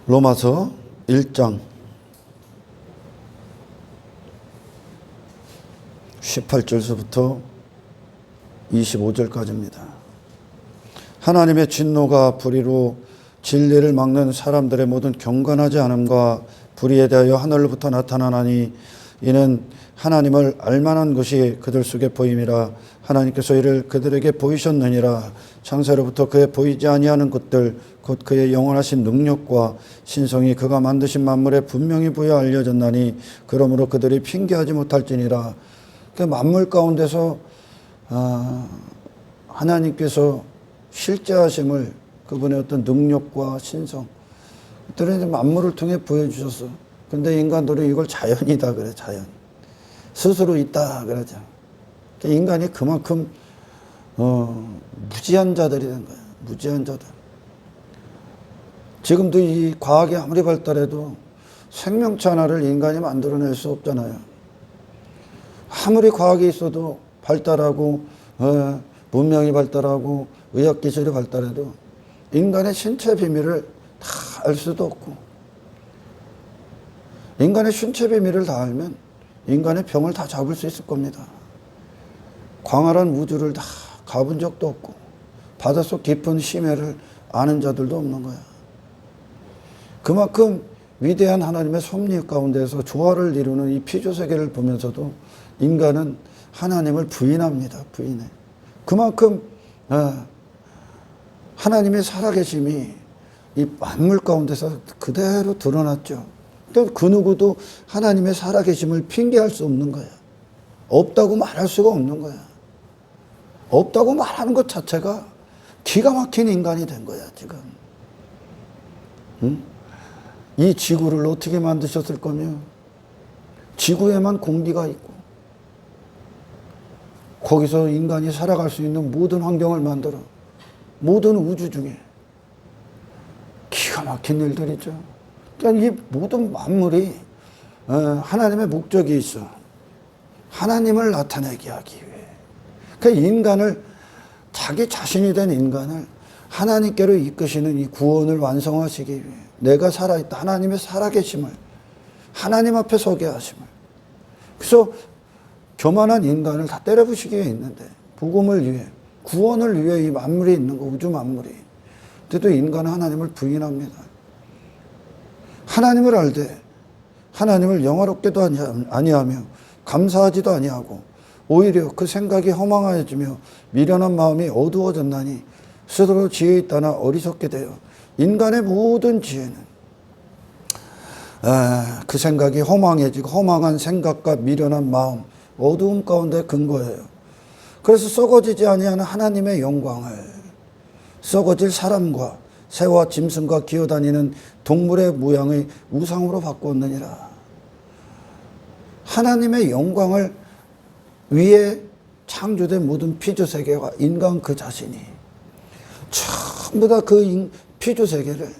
로마서 1장 18절서부터 25절까지입니다. 하나님의 진노가 불의로 진리를 막는 사람들의 모든 경건하지 않음과 불의에 대하여 하늘로부터 나타나나니 이는 하나님을 알만한 것이 그들 속에 보임이라. 하나님께서 이를 그들에게 보이셨느니라. 창세로부터 그의 보이지 아니하는 것들 곧 그의 영원하신 능력과 신성이 그가 만드신 만물에 분명히 부여 알려졌나니 그러므로 그들이 핑계하지 못할지니라. 그 만물 가운데서 하나님께서 실제하심을, 그분의 어떤 능력과 신성, 그들은 만물을 통해 보여주셨어. 근데 인간들은 이걸 자연이다 그래. 자연 스스로 있다 그러죠. 인간이 그만큼 무지한 자들이 된 거야. 무지한 자들. 지금도 이 과학이 아무리 발달해도 생명체 하나를 인간이 만들어낼 수 없잖아요. 아무리 과학이 있어도 발달하고 문명이 발달하고 의학기술이 발달해도 인간의 신체 비밀을 다 알 수도 없고, 인간의 신체 비밀을 다 알면 인간의 병을 다 잡을 수 있을 겁니다. 광활한 우주를 다 가본 적도 없고 바닷속 깊은 심해를 아는 자들도 없는 거야. 그만큼 위대한 하나님의 섭리 가운데서 조화를 이루는 이 피조세계를 보면서도 인간은 하나님을 부인합니다. 부인해. 그만큼 하나님의 살아계심이 이 만물 가운데서 그대로 드러났죠. 그 누구도 하나님의 살아계심을 핑계할 수 없는 거야. 없다고 말할 수가 없는 거야. 없다고 말하는 것 자체가 기가 막힌 인간이 된 거야, 지금. 응? 이 지구를 어떻게 만드셨을 거며, 지구에만 공기가 있고, 거기서 인간이 살아갈 수 있는 모든 환경을 만들어, 모든 우주 중에 기가 막힌 일들이죠. 그러니까 이 모든 만물이 하나님의 목적이 있어. 하나님을 나타내게 하기 위해. 그러니까 인간을, 자기 자신이 된 인간을 하나님께로 이끄시는 이 구원을 완성하시기 위해, 내가 살아있다, 하나님의 살아계심을, 하나님 앞에 서게 하심을. 그래서 교만한 인간을 다 때려부시기에 있는데, 복음을 위해, 구원을 위해 이 만물이 있는 거, 우주 만물이. 그래도 인간은 하나님을 부인합니다. 하나님을 알되 하나님을 영화롭게도 아니하며 감사하지도 아니하고 오히려 그 생각이 허망해지며 미련한 마음이 어두워졌나니 스스로 지혜 있다나 어리석게 되어 인간의 모든 지혜는 그 생각이 허망해지고 허망한 생각과 미련한 마음, 어두움 가운데 근거해요. 그래서 썩어지지 아니하는 하나님의 영광을 썩어질 사람과 새와 짐승과 기어다니는 동물의 모양의 우상으로 바꾸었느니라. 하나님의 영광을 위에 창조된 모든 피조세계와 인간 그 자신이 전부 다 그 피조세계를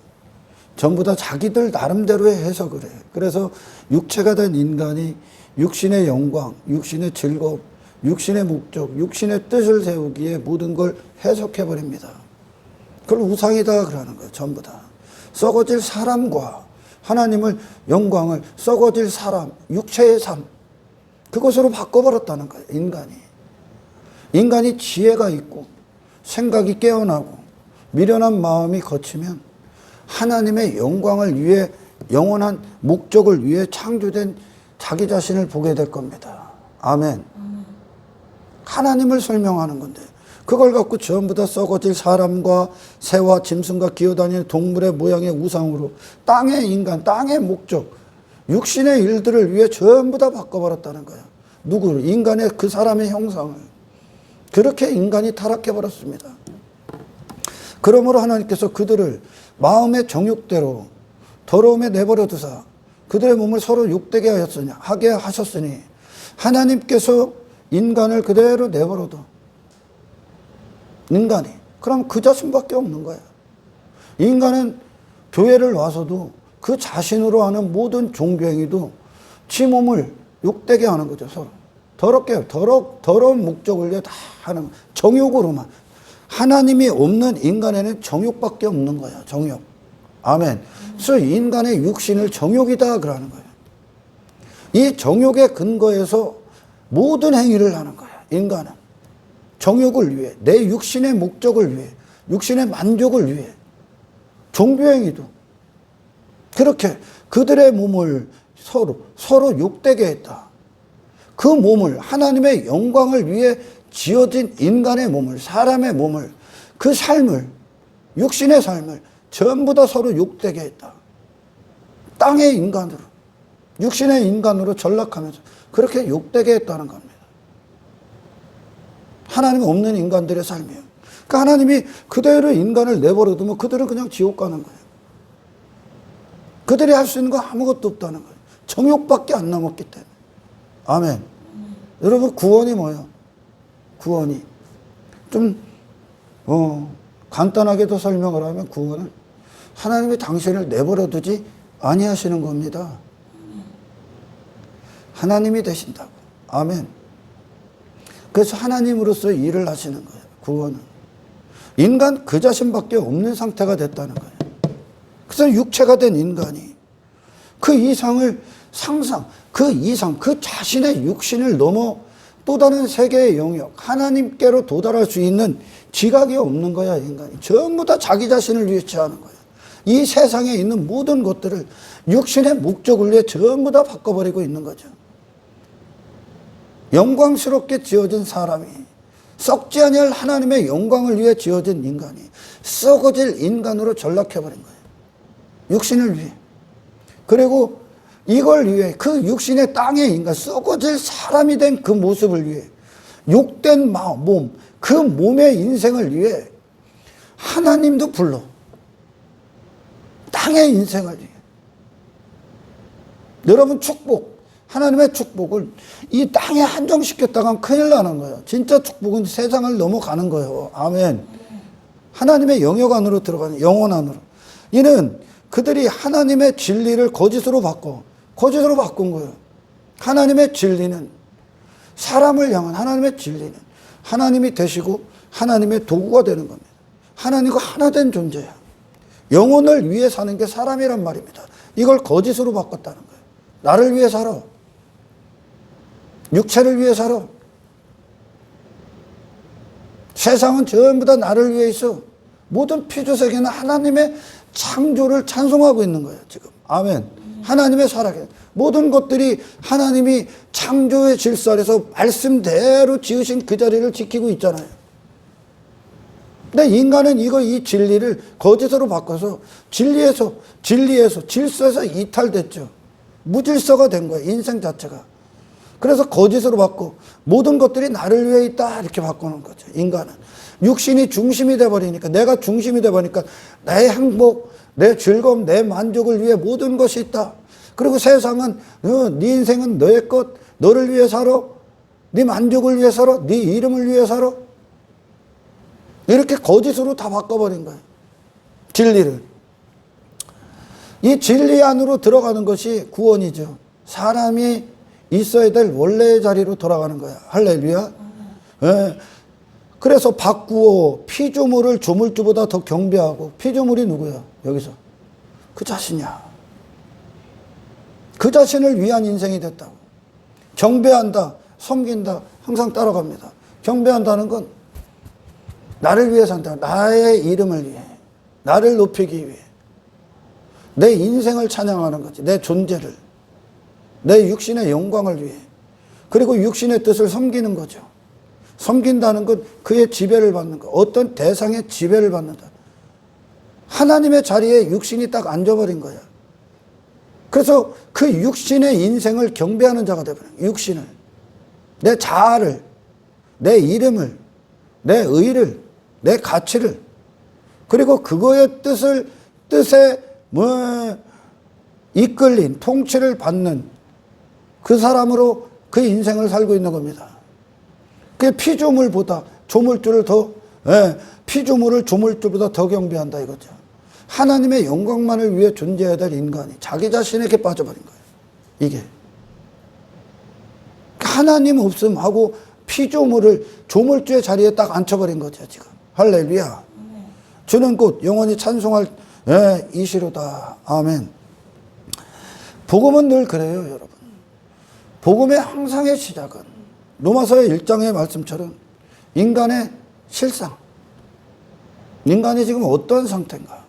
전부 다 자기들 나름대로의 해석을 해. 그래서 육체가 된 인간이 육신의 영광, 육신의 즐거움, 육신의 목적, 육신의 뜻을 세우기에 모든 걸 해석해버립니다. 그걸 우상이다 그러는 거예요. 전부 다. 썩어질 사람과 하나님을, 영광을 썩어질 사람, 육체의 삶, 그것으로 바꿔버렸다는 거예요. 인간이 지혜가 있고 생각이 깨어나고 미련한 마음이 거치면 하나님의 영광을 위해, 영원한 목적을 위해 창조된 자기 자신을 보게 될 겁니다. 아멘. 하나님을 설명하는 건데 그걸 갖고 전부 다 썩어질 사람과 새와 짐승과 기어다니는 동물의 모양의 우상으로 땅의 인간, 땅의 목적, 육신의 일들을 위해 전부 다 바꿔버렸다는 거야. 누구를? 인간의 그 사람의 형상을. 그렇게 인간이 타락해버렸습니다. 그러므로 하나님께서 그들을 마음의 정욕대로 더러움에 내버려 두사 그들의 몸을 서로 욕되게 하게 하셨으니 하나님께서 인간을 그대로 내버려둬. 인간이. 그럼 그 자신밖에 없는 거야. 인간은 교회를 와서도 그 자신으로 하는 모든 종교행위도 지 몸을 욕되게 하는 거죠. 서로. 더럽게, 더러운 목적을 위해 다 하는, 정욕으로만. 하나님이 없는 인간에는 정욕밖에 없는 거야. 정욕. 아멘. 그래서 인간의 육신을 정욕이다 그러는 거예요. 이 정욕에 근거해서 모든 행위를 하는 거예요. 인간은 정욕을 위해, 내 육신의 목적을 위해, 육신의 만족을 위해, 종교행위도 그렇게 그들의 몸을 서로 욕되게 했다. 그 몸을, 하나님의 영광을 위해 지어진 인간의 몸을, 사람의 몸을, 그 삶을, 육신의 삶을 전부 다 서로 욕되게 했다. 땅의 인간으로, 육신의 인간으로 전락하면서 그렇게 욕되게 했다는 겁니다. 하나님 없는 인간들의 삶이에요. 그러니까 하나님이 그대로 인간을 내버려 두면 그들은 그냥 지옥 가는 거예요. 그들이 할 수 있는 거 아무것도 없다는 거예요. 정욕밖에 안 남았기 때문에. 아멘. 여러분, 구원이 뭐예요? 구원이 좀 간단하게도 설명을 하면, 구원은 하나님이 당신을 내버려 두지 아니하시는 겁니다. 하나님이 되신다고. 아멘. 그래서 하나님으로서 일을 하시는 거예요. 구원은 인간 그 자신밖에 없는 상태가 됐다는 거예요. 그래서 육체가 된 인간이 그 이상을 그 자신의 육신을 넘어 또 다른 세계의 영역, 하나님께로 도달할 수 있는 지각이 없는 거야. 인간이 전부 다 자기 자신을 위해 취하는 거야. 이 세상에 있는 모든 것들을 육신의 목적을 위해 전부 다 바꿔버리고 있는 거죠. 영광스럽게 지어진 사람이, 썩지 아니할 하나님의 영광을 위해 지어진 인간이 썩어질 인간으로 전락해버린 거예요. 육신을 위해. 그리고 이걸 위해, 그 육신의 땅의 인간, 썩어질 사람이 된 그 모습을 위해, 욕된 몸, 그 몸의 인생을 위해 하나님도 불러. 땅의 인생을 위해. 여러분, 축복, 하나님의 축복을 이 땅에 한정시켰다간 큰일 나는 거예요. 진짜 축복은 세상을 넘어가는 거예요. 아멘. 하나님의 영역 안으로 들어가는, 영혼 안으로. 이는 그들이 하나님의 진리를 거짓으로 바꾼 거예요. 하나님의 진리는, 사람을 향한 하나님의 진리는 하나님이 되시고 하나님의 도구가 되는 겁니다. 하나님과 하나 된 존재야. 영혼을 위해 사는 게 사람이란 말입니다. 이걸 거짓으로 바꿨다는 거예요. 나를 위해 살아. 육체를 위해 살아. 세상은 전부 다 나를 위해 있어. 모든 피조세계는 하나님의 창조를 찬송하고 있는 거예요, 지금. 아멘. 하나님의 살아계. 모든 것들이 하나님이 창조의 질서 아래서 말씀대로 지으신 그 자리를 지키고 있잖아요. 근데 인간은 이 진리를 거짓으로 바꿔서 진리에서 질서에서 이탈됐죠. 무질서가 된 거예요, 인생 자체가. 그래서 거짓으로 바꾸고 모든 것들이 나를 위해 있다 이렇게 바꾸는 거죠. 인간은 육신이 중심이 돼버리니까, 내가 중심이 돼버리니까 내 행복, 내 즐거움, 내 만족을 위해 모든 것이 있다. 그리고 세상은 네 인생은 너의 것, 너를 위해 살아, 네 만족을 위해 살아, 네 이름을 위해 살아. 이렇게 거짓으로 다 바꿔버린 거예요, 진리를. 이 진리 안으로 들어가는 것이 구원이죠. 사람이 있어야 될 원래의 자리로 돌아가는 거야. 할렐루야. 네. 그래서 바꾸어 피조물을 조물주보다 더 경배하고, 피조물이 누구야? 여기서 그 자신이야. 그 자신을 위한 인생이 됐다고. 경배한다, 섬긴다, 항상 따라갑니다. 경배한다는 건 나를 위해 산다. 나의 이름을 위해, 나를 높이기 위해, 내 인생을 찬양하는 거지. 내 존재를, 내 육신의 영광을 위해. 그리고 육신의 뜻을 섬기는 거죠. 섬긴다는 건 그의 지배를 받는 거, 어떤 대상의 지배를 받는다. 하나님의 자리에 육신이 딱 앉아버린 거야. 그래서 그 육신의 인생을 경배하는 자가 되어버려요. 육신을, 내 자아를, 내 이름을, 내 의를, 내 가치를, 그리고 그거의 뜻에 이끌린, 통치를 받는 그 사람으로 그 인생을 살고 있는 겁니다. 그 피조물보다 조물주를 피조물을 조물주보다 더 경배한다 이거죠. 하나님의 영광만을 위해 존재해야 될 인간이 자기 자신에게 빠져버린 거예요. 이게 하나님 없음 하고 피조물을 조물주의 자리에 딱 앉혀버린 거죠, 지금. 할렐루야. 주는 곧 영원히 찬송할 예, 이시로다. 아멘. 복음은 늘 그래요, 여러분. 복음의 항상의 시작은 로마서의 1장의 말씀처럼 인간의 실상, 인간이 지금 어떤 상태인가.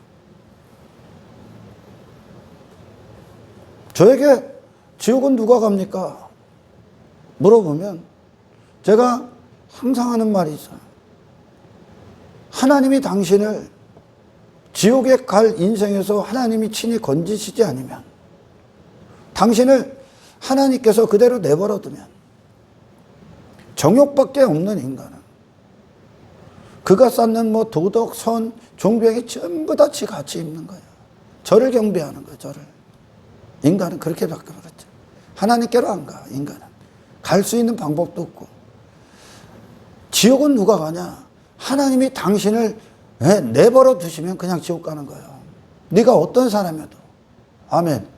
저에게 지옥은 누가 갑니까? 물어보면 제가 항상 하는 말이 있어요. 하나님이 당신을 지옥에 갈 인생에서 하나님이 친히 건지시지 않으면, 당신을 하나님께서 그대로 내버려 두면 정욕밖에 없는 인간은 그가 쌓는 뭐 도덕, 선, 종교에 전부 다 지 같이 있는 거예요. 저를 경배하는 거예요. 저를. 인간은 그렇게 바꿔버렸죠. 하나님께로 안 가. 인간은 갈 수 있는 방법도 없고. 지옥은 누가 가냐? 하나님이 당신을 내버려 두시면 그냥 지옥 가는 거예요. 네가 어떤 사람이어도. 아멘.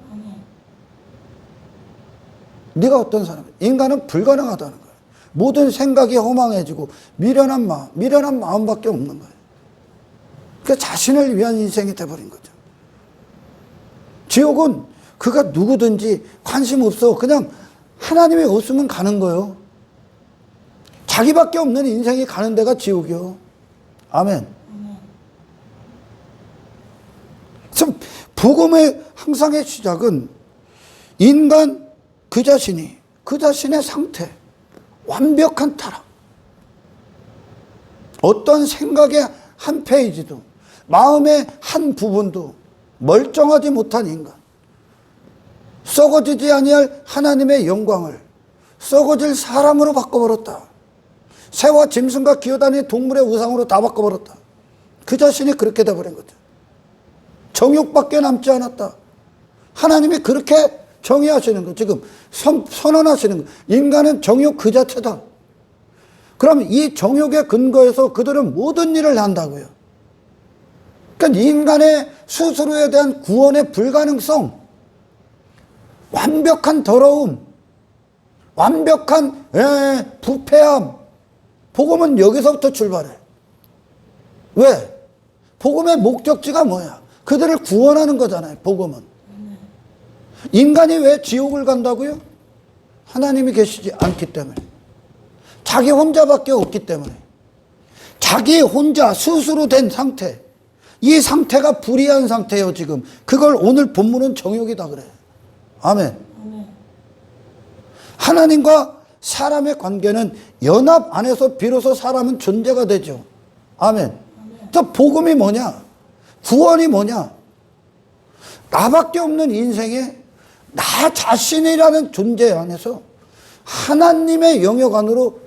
네가 어떤 사람. 인간은 불가능하다는 거예요. 모든 생각이 허망해지고 미련한 마음밖에 없는 거예요. 그 자신을 위한 인생이 돼버린 거죠. 지옥은 그가 누구든지 관심 없어. 그냥 하나님이 없으면 가는 거예요. 자기밖에 없는 인생이 가는 데가 지옥이요. 아멘. 그래서 복음의 항상의 시작은 인간 그 자신의 상태, 완벽한 타락, 어떤 생각의 한 페이지도, 마음의 한 부분도 멀쩡하지 못한 인간, 썩어지지 아니할 하나님의 영광을 썩어질 사람으로 바꿔버렸다. 새와 짐승과 기어다니는 동물의 우상으로 다 바꿔버렸다. 그 자신이 그렇게 돼버린 거죠. 정욕밖에 남지 않았다. 하나님이 그렇게 정의하시는 거, 지금 선언하시는 거. 인간은 정욕 그 자체다. 그럼 이 정욕의 근거에서 그들은 모든 일을 한다고요. 그러니까 인간의 스스로에 대한 구원의 불가능성, 완벽한 더러움, 완벽한 부패함. 복음은 여기서부터 출발해. 왜? 복음의 목적지가 뭐야? 그들을 구원하는 거잖아요. 복음은. 인간이 왜 지옥을 간다고요? 하나님이 계시지 않기 때문에. 자기 혼자밖에 없기 때문에. 자기 혼자 스스로 된 상태. 이 상태가 불의한 상태예요, 지금. 그걸 오늘 본문은 정욕이다 그래요. 아멘. 하나님과 사람의 관계는 연합 안에서 비로소 사람은 존재가 되죠. 아멘. 또 복음이 뭐냐? 구원이 뭐냐? 나밖에 없는 인생에 나 자신이라는 존재 안에서 하나님의 영역 안으로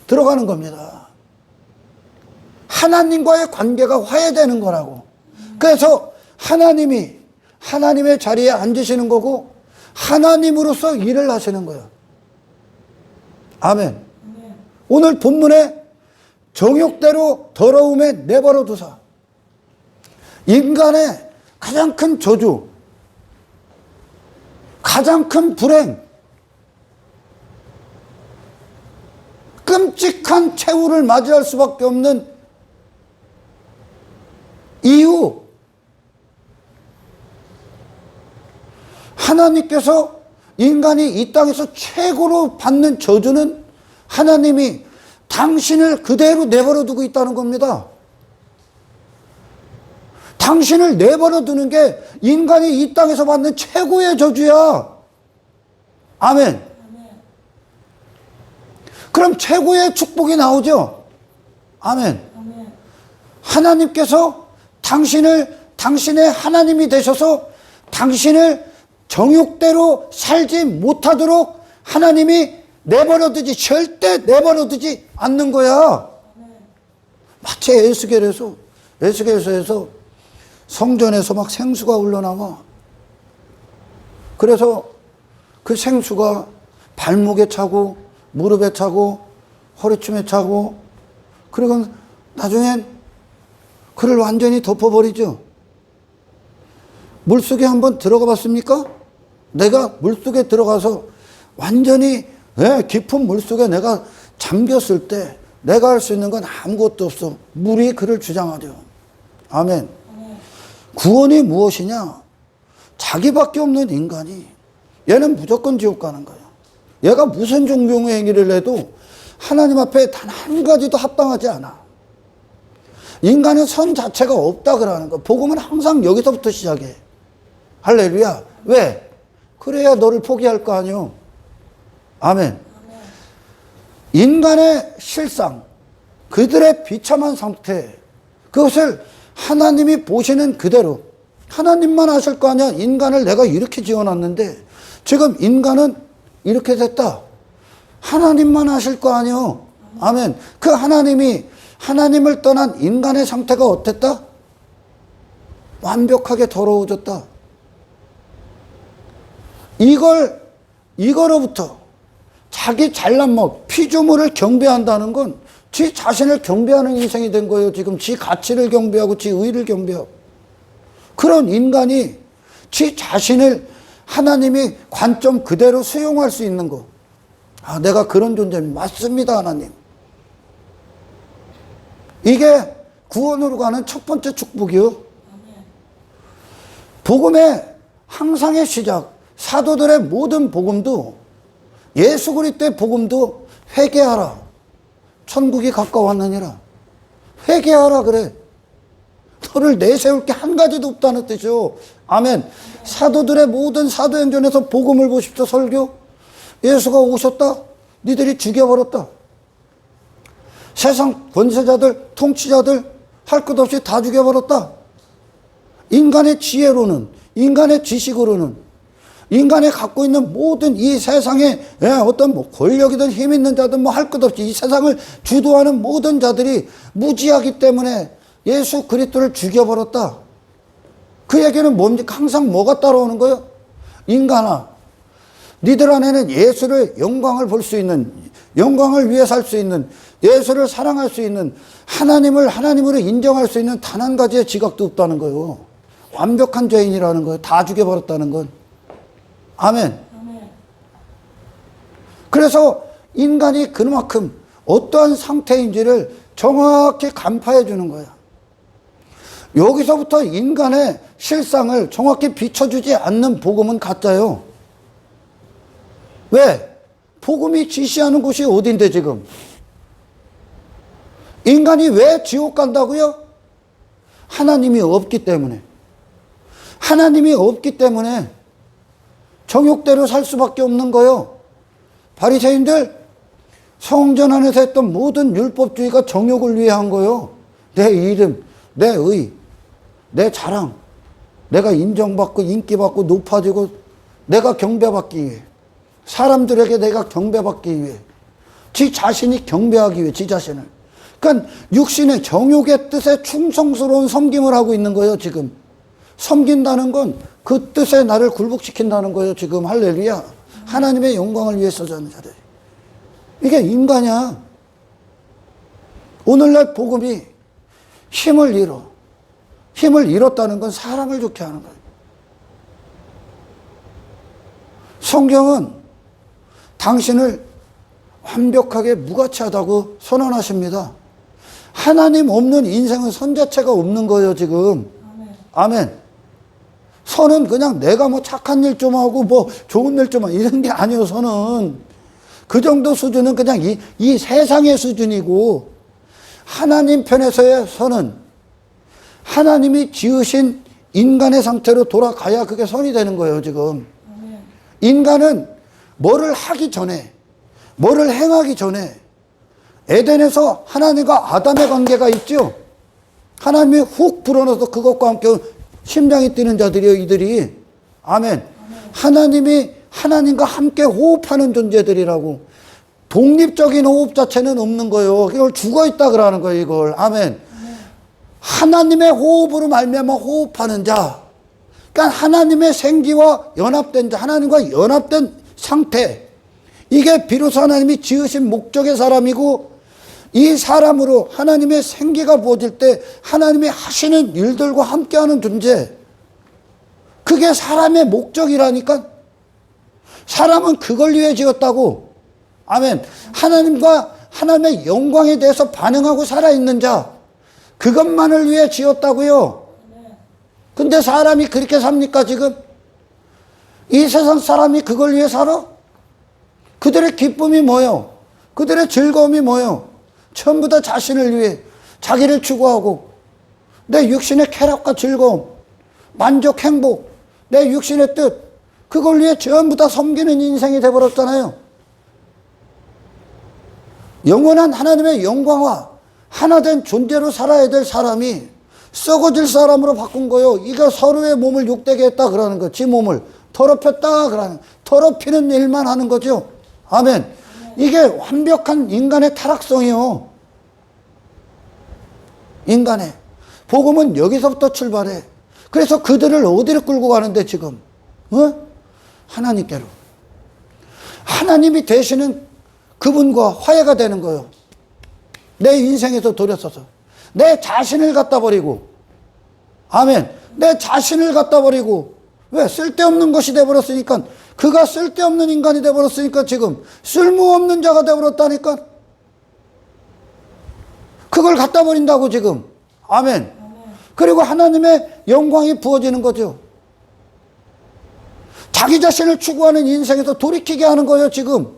들어가는 겁니다. 하나님과의 관계가 화해되는 거라고. 그래서 하나님이 하나님의 자리에 앉으시는 거고 하나님으로서 일을 하시는 거예요. 아멘. 오늘 본문에 정욕대로 더러움에 내버려 두사. 인간의 가장 큰 저주, 가장 큰 불행, 끔찍한 최후를 맞이할 수밖에 없는 이유, 하나님께서 인간이 이 땅에서 최고로 받는 저주는 하나님이 당신을 그대로 내버려 두고 있다는 겁니다. 당신을 내버려 두는 게 인간이 이 땅에서 받는 최고의 저주야. 아멘. 그럼 최고의 축복이 나오죠. 아멘. 하나님께서 당신의 하나님이 되셔서 당신을 정욕대로 살지 못하도록 하나님이 내버려두지, 절대 내버려두지 않는 거야. 마치 에스겔서에서 성전에서 막 생수가 흘러나와. 그래서 그 생수가 발목에 차고 무릎에 차고 허리춤에 차고, 그리고 나중엔 그를 완전히 덮어버리죠. 물속에 한번 들어가 봤습니까? 내가 물속에 들어가서 완전히 깊은 물속에 내가 잠겼을 때 내가 할 수 있는 건 아무것도 없어. 물이 그를 주장하죠. 아멘. 구원이 무엇이냐? 자기밖에 없는 인간이 얘는 무조건 지옥 가는 거야. 얘가 무슨 종교의 행위를 해도 하나님 앞에 단 한 가지도 합당하지 않아. 인간은 선 자체가 없다 그러는 거야. 복음은 항상 여기서부터 시작해. 할렐루야. 왜? 그래야 너를 포기할 거 아니요. 아멘. 인간의 실상, 그들의 비참한 상태, 그것을 하나님이 보시는 그대로 하나님만 아실 거 아니야. 인간을 내가 이렇게 지어놨는데 지금 인간은 이렇게 됐다. 하나님만 아실 거 아니요. 아멘. 그 하나님이 하나님을 떠난 인간의 상태가 어땠다? 완벽하게 더러워졌다. 이거로부터 자기 잘난 피조물을 경배한다는 건 지 자신을 경배하는 인생이 된 거예요. 지금 지 가치를 경배하고 지 의를 경배하고. 그런 인간이 지 자신을 하나님이 관점 그대로 수용할 수 있는 거. 아, 내가 그런 존재입니다. 맞습니다, 하나님. 이게 구원으로 가는 첫 번째 축복이요. 복음의 항상의 시작, 사도들의 모든 복음도, 예수 그리스도의 복음도 회개하라. 천국이 가까웠느니라. 회개하라 그래. 너를 내세울 게 한 가지도 없다는 뜻이요. 아멘. 사도들의 모든 사도행전에서 복음을 보십시오. 설교. 예수가 오셨다. 니들이 죽여버렸다. 세상 권세자들, 통치자들 할 것 없이 다 죽여버렸다. 인간의 지혜로는, 인간의 지식으로는, 인간이 갖고 있는 모든 이 세상에 어떤 권력이든 힘 있는 자든 할 것 없이 이 세상을 주도하는 모든 자들이 무지하기 때문에 예수 그리스도를 죽여버렸다. 그 얘기는 뭡니까? 항상 뭐가 따라오는 거예요? 인간아, 니들 안에는 예수를 영광을 볼 수 있는, 영광을 위해 살 수 있는, 예수를 사랑할 수 있는, 하나님을 하나님으로 인정할 수 있는 단 한 가지의 지각도 없다는 거예요. 완벽한 죄인이라는 거예요. 다 죽여버렸다는 건. 아멘. 그래서 인간이 그만큼 어떠한 상태인지를 정확히 간파해 주는 거야. 여기서부터 인간의 실상을 정확히 비춰주지 않는 복음은 가짜요. 왜? 복음이 지시하는 곳이 어딘데 지금? 인간이 왜 지옥 간다고요? 하나님이 없기 때문에. 하나님이 없기 때문에 정욕대로 살 수밖에 없는 거예요. 바리새인들 성전 안에서 했던 모든 율법주의가 정욕을 위해 한 거예요. 내 이름, 내 의, 내 자랑, 내가 인정받고 인기받고 높아지고 내가 경배받기 위해, 사람들에게 내가 경배받기 위해, 지 자신이 경배하기 위해 지 자신을. 그러니까 육신의 정욕의 뜻에 충성스러운 섬김을 하고 있는 거예요. 지금 섬긴다는 건 그 뜻에 나를 굴복시킨다는 거예요. 지금 할렐루야. 하나님의 영광을 위해 써자는 자들. 이게 인간이야. 오늘날 복음이 힘을 잃어. 힘을 잃었다는 건 사람을 좋게 하는 거예요. 성경은 당신을 완벽하게 무가치하다고 선언하십니다. 하나님 없는 인생은 선 자체가 없는 거예요, 지금. 아멘. 선은 그냥 내가 착한 일 좀 하고 좋은 일 좀 하고 이런 게 아니에요, 선은. 그 정도 수준은 그냥 이 세상의 수준이고, 하나님 편에서의 선은 하나님이 지으신 인간의 상태로 돌아가야 그게 선이 되는 거예요, 지금. 인간은 뭐를 하기 전에, 뭐를 행하기 전에 에덴에서 하나님과 아담의 관계가 있죠. 하나님이 훅 불어넣어서 그것과 함께 심장이 뛰는 자들이요, 이들이. 아멘. 하나님이 하나님과 함께 호흡하는 존재들이라고. 독립적인 호흡 자체는 없는 거예요. 이걸 죽어있다 그러는 거예요, 이걸. 아멘. 하나님의 호흡으로 말미암아 호흡하는 자. 그러니까 하나님의 생기와 연합된 자, 하나님과 연합된 상태. 이게 비로소 하나님이 지으신 목적의 사람이고, 이 사람으로 하나님의 생기가 부어질 때 하나님이 하시는 일들과 함께하는 존재. 그게 사람의 목적이라니까. 사람은 그걸 위해 지었다고. 아멘. 하나님과 하나님의 영광에 대해서 반응하고 살아있는 자. 그것만을 위해 지었다고요. 근데 사람이 그렇게 삽니까, 지금? 이 세상 사람이 그걸 위해 살아? 그들의 기쁨이 뭐요? 그들의 즐거움이 뭐요? 전부 다 자신을 위해 자기를 추구하고 내 육신의 쾌락과 즐거움, 만족, 행복, 내 육신의 뜻, 그걸 위해 전부 다 섬기는 인생이 되어버렸잖아요. 영원한 하나님의 영광과 하나된 존재로 살아야 될 사람이 썩어질 사람으로 바꾼 거요. 이거 서로의 몸을 욕되게 했다 그러는 거. 지 몸을 더럽혔다 그러는, 더럽히는 일만 하는 거죠. 아멘. 이게 완벽한 인간의 타락성이요. 인간의 복음은 여기서부터 출발해. 그래서 그들을 어디로 끌고 가는데 지금? 하나님께로. 하나님이 되시는 그분과 화해가 되는 거예요. 내 인생에서 돌아서서 내 자신을 갖다 버리고, 아멘, 내 자신을 갖다 버리고, 왜? 쓸데없는 것이 되어버렸으니까, 그가 쓸데없는 인간이 되어버렸으니까 지금 쓸모없는 자가 되어버렸다니까. 그걸 갖다 버린다고 지금. 아멘. 그리고 하나님의 영광이 부어지는 거죠. 자기 자신을 추구하는 인생에서 돌이키게 하는 거예요 지금.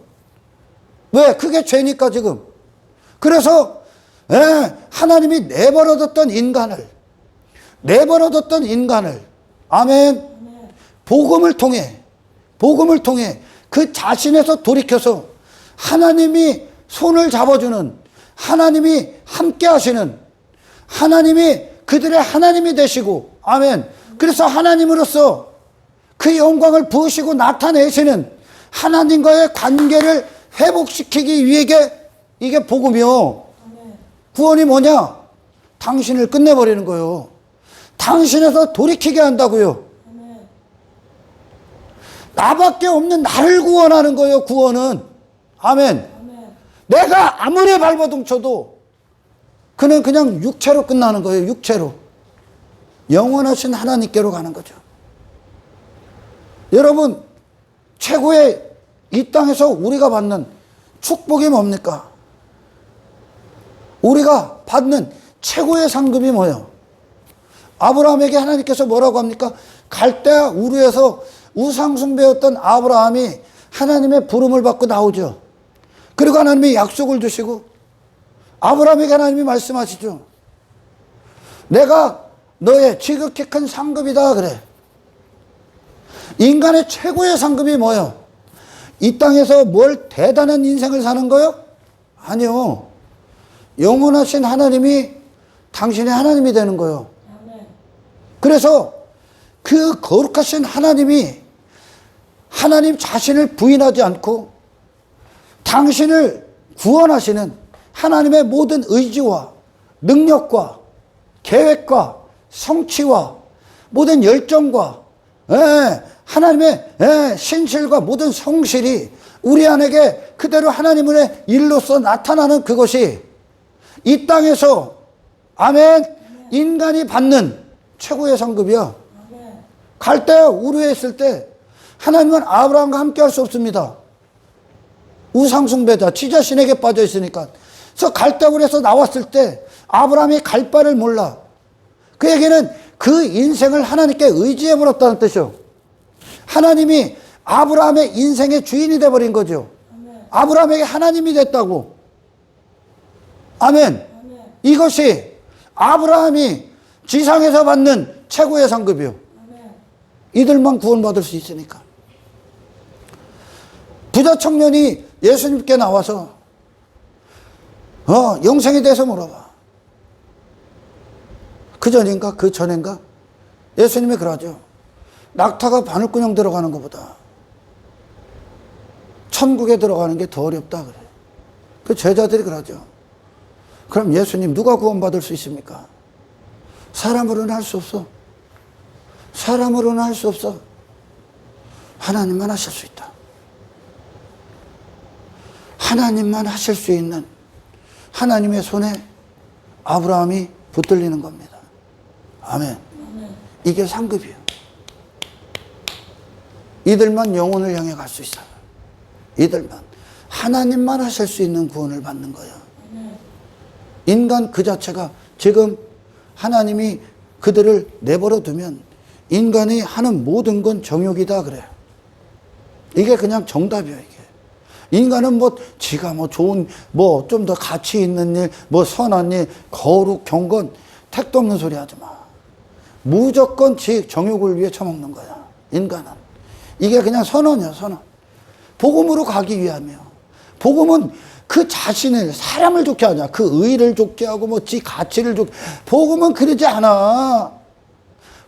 왜? 그게 죄니까 지금. 그래서 하나님이 내버려뒀던 인간을, 아멘, 복음을 통해 그 자신에서 돌이켜서 하나님이 손을 잡아주는, 하나님이 함께 하시는, 하나님이 그들의 하나님이 되시고, 아멘, 그래서 하나님으로서 그 영광을 부으시고 나타내시는 하나님과의 관계를 회복시키기 위해 이게 복음이요. 구원이 뭐냐? 당신을 끝내버리는 거예요. 당신에서 돌이키게 한다고요. 나밖에 없는 나를 구원하는 거예요, 구원은. 아멘. 내가 아무리 발버둥 쳐도 그는 그냥 육체로 끝나는 거예요, 육체로. 영원하신 하나님께로 가는 거죠. 여러분, 최고의 이 땅에서 우리가 받는 축복이 뭡니까? 우리가 받는 최고의 상급이 뭐예요? 아브라함에게 하나님께서 뭐라고 합니까? 갈대아 우르에서 우상숭배였던 아브라함이 하나님의 부름을 받고 나오죠. 그리고 하나님이 약속을 주시고 아브라함에게 하나님이 말씀하시죠. 내가 너의 지극히 큰 상급이다 그래. 인간의 최고의 상급이 뭐예요? 이 땅에서 뭘 대단한 인생을 사는 거요? 아니요. 영원하신 하나님이 당신의 하나님이 되는 거예요. 그래서 그 거룩하신 하나님이 하나님 자신을 부인하지 않고 당신을 구원하시는 하나님의 모든 의지와 능력과 계획과 성취와 모든 열정과 하나님의 신실과 모든 성실이 우리 안에게 그대로 하나님의 일로서 나타나는 그것이 이 땅에서, 아멘, 인간이 받는 최고의 상급이야. 갈대아 우르에 있을 때 하나님은 아브라함과 함께 할 수 없습니다. 우상숭배자, 지 자신에게 빠져 있으니까. 그래서 갈대아 우르에서 나왔을 때 아브라함이 갈 바를 몰라. 그에게는 그 인생을 하나님께 의지해버렸다는 뜻이요. 하나님이 아브라함의 인생의 주인이 돼버린 거죠. 아브라함에게 하나님이 됐다고. 아멘. 이것이 아브라함이 지상에서 받는 최고의 상급이요. 이들만 구원받을 수 있으니까. 부자 청년이 예수님께 나와서 영생에 대해서 물어봐. 그 전인가 그 전인가 예수님이 그러죠. 낙타가 바늘구녕 들어가는 것보다 천국에 들어가는 게 더 어렵다 그래. 그 제자들이 그러죠. 그럼 예수님 누가 구원받을 수 있습니까? 사람으로는 할 수 없어. 사람으로는 할 수 없어. 하나님만 하실 수 있다. 하나님만 하실 수 있는 하나님의 손에 아브라함이 붙들리는 겁니다. 아멘. 이게 상급이에요. 이들만 영혼을 향해 갈 수 있어요. 이들만. 하나님만 하실 수 있는 구원을 받는 거예요. 인간 그 자체가 지금 하나님이 그들을 내버려 두면 인간이 하는 모든 건 정욕이다 그래요. 이게 그냥 정답이에요, 이게. 인간은 뭐 지가 뭐 좋은 뭐 좀 더 가치 있는 일, 뭐 선한 일, 거룩, 경건 택도 없는 소리 하지 마. 무조건 지 정욕을 위해 처먹는 거야, 인간은. 이게 그냥 선언이야, 선언. 복음으로 가기 위함이요. 복음은 그 자신을, 사람을 좋게 하냐, 그 의를 좋게 하고 뭐 지 가치를 좋게. 복음은 그러지 않아.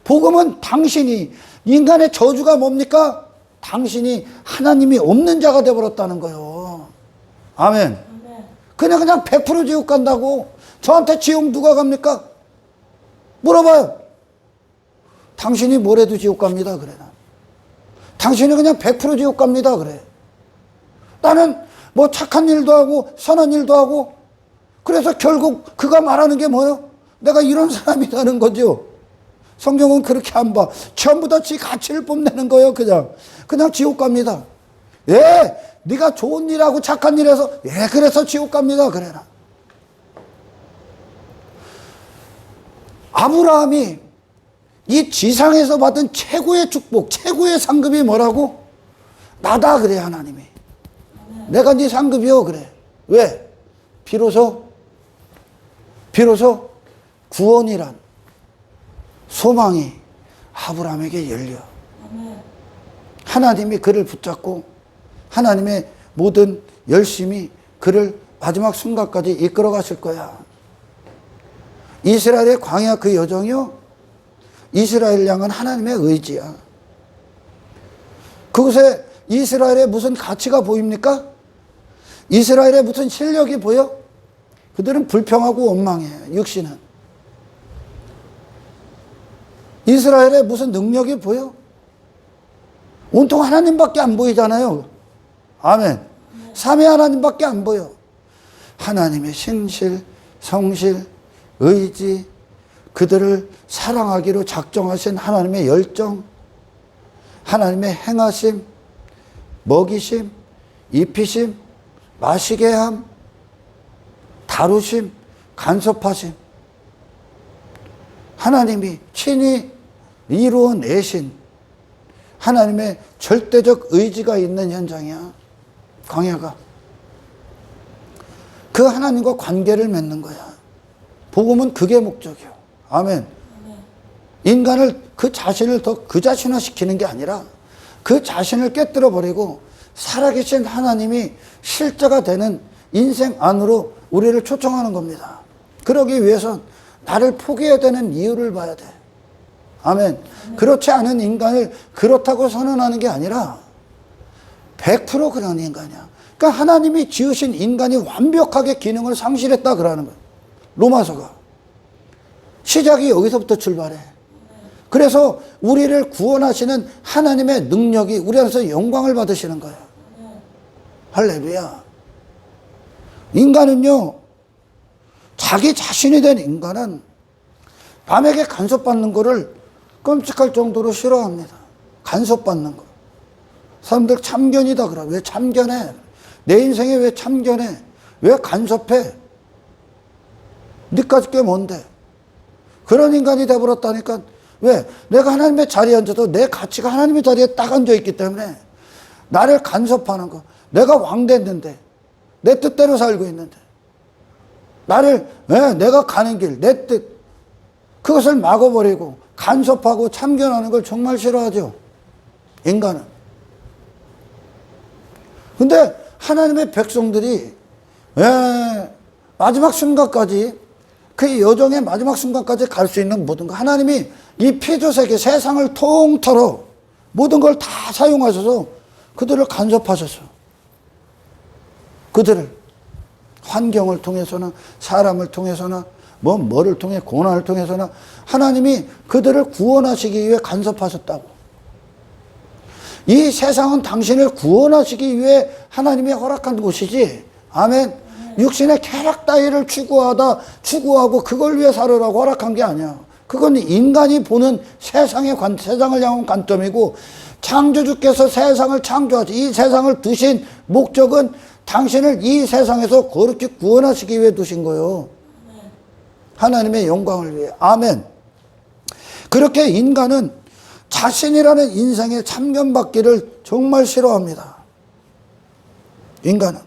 복음은 당신이, 인간의 저주가 뭡니까? 당신이 하나님이 없는 자가 되어버렸다는 거예요. 아멘. 그냥 100% 지옥 간다고. 저한테 지옥 누가 갑니까? 물어봐요. 당신이 뭐래도 지옥 갑니다 그래. 당신이 그냥 100% 지옥 갑니다 그래. 나는 뭐 착한 일도 하고 선한 일도 하고, 그래서 결국 그가 말하는 게 뭐예요? 내가 이런 사람이라는 거죠. 성경은 그렇게 안 봐. 전부 다 지 가치를 뽐내는 거예요. 그냥 지옥 갑니다. 예, 네가 좋은 일하고 착한 일해서, 예, 그래서 지옥 갑니다 그래라. 아브라함이 이 지상에서 받은 최고의 축복, 최고의 상급이 뭐라고? 나다 그래, 하나님이. 내가 네 상급이요 그래. 왜? 비로소 구원이란 소망이 아브라함에게 열려. 하나님이 그를 붙잡고 하나님의 모든 열심이 그를 마지막 순간까지 이끌어 가실 거야. 이스라엘의 광야 그 여정이요, 이스라엘 양은 하나님의 의지야. 그곳에 이스라엘의 무슨 가치가 보입니까? 이스라엘의 무슨 실력이 보여? 그들은 불평하고 원망해, 육신은. 이스라엘의 무슨 능력이 보여? 온통 하나님밖에 안 보이잖아요. 아멘. 삼위 하나님밖에 안 보여. 하나님의 신실, 성실, 의지, 그들을 사랑하기로 작정하신 하나님의 열정, 하나님의 행하심, 먹이심, 입히심, 마시게 함, 다루심, 간섭하심. 하나님이 친히 이루어내신 하나님의 절대적 의지가 있는 현장이야, 광야가. 그 하나님과 관계를 맺는 거야. 복음은 그게 목적이요. 아멘. 인간을 그 자신을 더 그 자신화시키는 게 아니라 그 자신을 깨뜨려 버리고 살아계신 하나님이 실제가 되는 인생 안으로 우리를 초청하는 겁니다. 그러기 위해선 나를 포기해야 되는 이유를 봐야 돼. 아멘. 그렇지 않은 인간을 그렇다고 선언하는 게 아니라 100% 그런 인간이야. 그러니까 하나님이 지으신 인간이 완벽하게 기능을 상실했다 그러는 거예요. 로마서가. 시작이 여기서부터 출발해. 그래서 우리를 구원하시는 하나님의 능력이 우리 안에서 영광을 받으시는 거예요. 할렐루야. 인간은요, 자기 자신이 된 인간은 남에게 간섭받는 거를 끔찍할 정도로 싫어합니다. 간섭받는 거. 사람들 참견이다 그래. 왜 참견해? 내 인생에 왜 참견해? 왜 간섭해? 니까지 게 뭔데? 그런 인간이 돼버렸다니까. 왜? 내가 하나님의 자리에 앉아도 내 가치가 하나님의 자리에 딱 앉아있기 때문에 나를 간섭하는 거. 내가 왕 됐는데, 내 뜻대로 살고 있는데, 나를, 내가 가는 길, 내 뜻, 그것을 막아버리고 간섭하고 참견하는 걸 정말 싫어하죠, 인간은. 근데 하나님의 백성들이 마지막 순간까지, 그 여정의 마지막 순간까지 갈 수 있는 모든 거, 하나님이 이 피조세계 세상을 통틀어 모든 걸 다 사용하셔서 그들을 간섭하셨어. 그들을 환경을 통해서나 사람을 통해서나 뭐를 통해, 고난을 통해서나 하나님이 그들을 구원하시기 위해 간섭하셨다고. 이 세상은 당신을 구원하시기 위해 하나님이 허락한 곳이지, 아멘, 육신의 쾌락 따위를 추구하고 그걸 위해 살으라고 허락한 게 아니야. 그건 인간이 보는 세상을 향한 관점이고, 창조주께서 세상을 창조하지, 이 세상을 두신 목적은 당신을 이 세상에서 거룩히 구원하시기 위해 두신 거예요. 하나님의 영광을 위해. 아멘. 그렇게 인간은 자신이라는 인생에 참견받기를 정말 싫어합니다. 인간은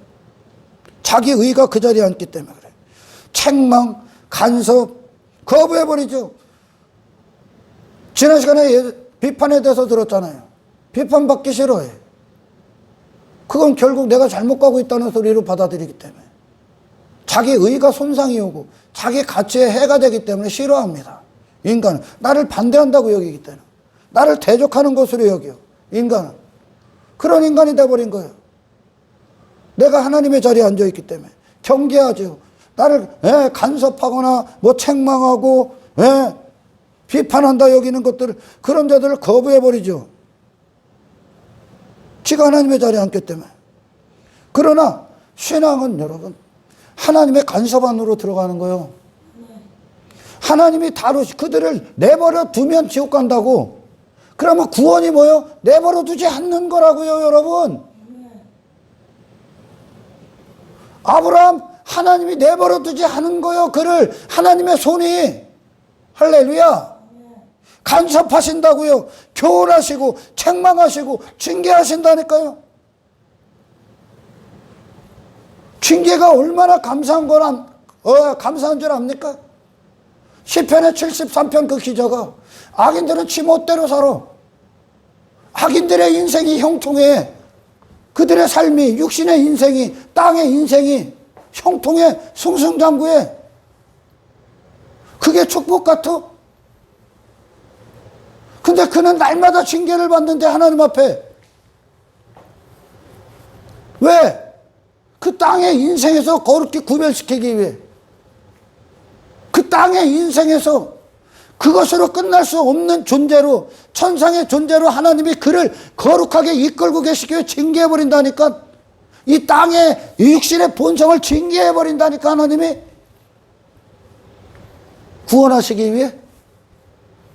자기 의가 그 자리에 앉기 때문에 그래. 책망, 간섭 거부해버리죠. 지난 시간에 비판에 대해서 들었잖아요. 비판받기 싫어해. 그건 결국 내가 잘못 가고 있다는 소리로 받아들이기 때문에 자기 의가 손상이 오고 자기 가치에 해가 되기 때문에 싫어합니다. 인간은 나를 반대한다고 여기기 때문에 나를 대적하는 것으로 여겨요. 인간은 그런 인간이 돼버린 거예요. 내가 하나님의 자리에 앉아있기 때문에 경계하죠. 나를 간섭하거나 뭐 책망하고 비판한다 여기는 것들을 그런 자들을 거부해버리죠. 지가 하나님의 자리에 앉기 때문에. 그러나 신앙은 여러분 하나님의 간섭 안으로 들어가는 거예요. 하나님이 그들을 내버려 두면 지옥 간다고. 그러면 구원이 뭐예요? 내버려 두지 않는 거라고요, 여러분. 아브라함 하나님이 내버려 두지 않은 거예요. 그를 하나님의 손이 할렐루야 간섭하신다고요. 교훈하시고 책망하시고 징계하신다니까요. 징계가 얼마나 감사한 감사한 줄 압니까? 시편의 73편 그 기자가 악인들은 지멋대로 살아. 악인들의 인생이 형통해. 그들의 삶이 육신의 인생이 땅의 인생이 형통해 승승장구해. 그게 축복 같아? 근데 그는 날마다 징계를 받는데 하나님 앞에 왜? 그 땅의 인생에서 거룩히 구별시키기 위해 그 땅의 인생에서 그것으로 끝날 수 없는 존재로 천상의 존재로 하나님이 그를 거룩하게 이끌고 계시기 위해 징계해버린다니까. 이 땅의 육신의 본성을 징계해버린다니까. 하나님이 구원하시기 위해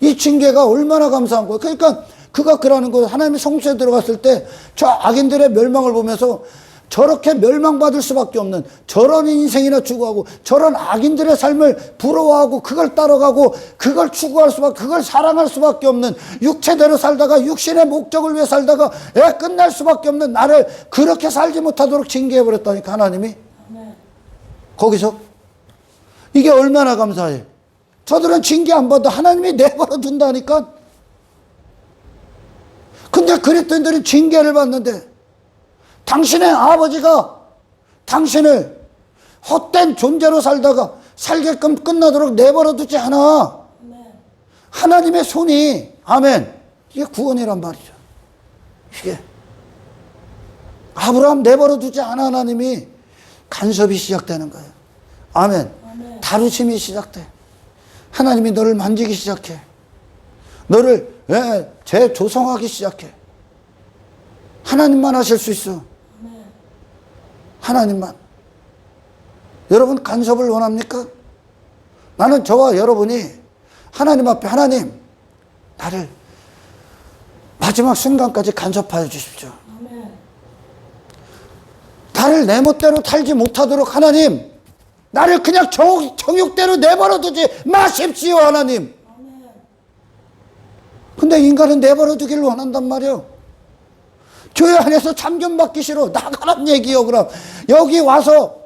이 징계가 얼마나 감사한 거예요. 그러니까 그가 그러는 거예요. 하나님이 성소에 들어갔을 때 저 악인들의 멸망을 보면서 저렇게 멸망받을 수밖에 없는 저런 인생이나 추구하고 저런 악인들의 삶을 부러워하고 그걸 따라가고 그걸 추구할 수밖에 그걸 사랑할 수밖에 없는 육체대로 살다가 육신의 목적을 위해 살다가 끝날 수밖에 없는 나를 그렇게 살지 못하도록 징계해버렸다니까 하나님이. 거기서 이게 얼마나 감사해. 저들은 징계 안 받아 하나님이 내버려 둔다니까. 근데 그리스도인들은 징계를 받는데 당신의 아버지가 당신을 헛된 존재로 살다가 살게끔 끝나도록 내버려 두지 않아. 하나님의 손이 아멘. 이게 구원이란 말이죠. 이게 아브라함 내버려 두지 않아. 하나님이 간섭이 시작되는 거예요. 아멘. 다루심이 시작돼. 하나님이 너를 만지기 시작해. 너를 재조성하기 시작해. 하나님만 하실 수 있어. 하나님만. 여러분 간섭을 원합니까? 나는 저와 여러분이 하나님 앞에 하나님 나를 마지막 순간까지 간섭하여 주십시오. 나를 내 멋대로 살지 못하도록 하나님 나를 그냥 정욕대로 내버려 두지 마십시오. 하나님. 근데 인간은 내버려 두기를 원한단 말이에요. 교회 안에서 참견받기 싫어. 나가란 얘기요. 그럼 여기 와서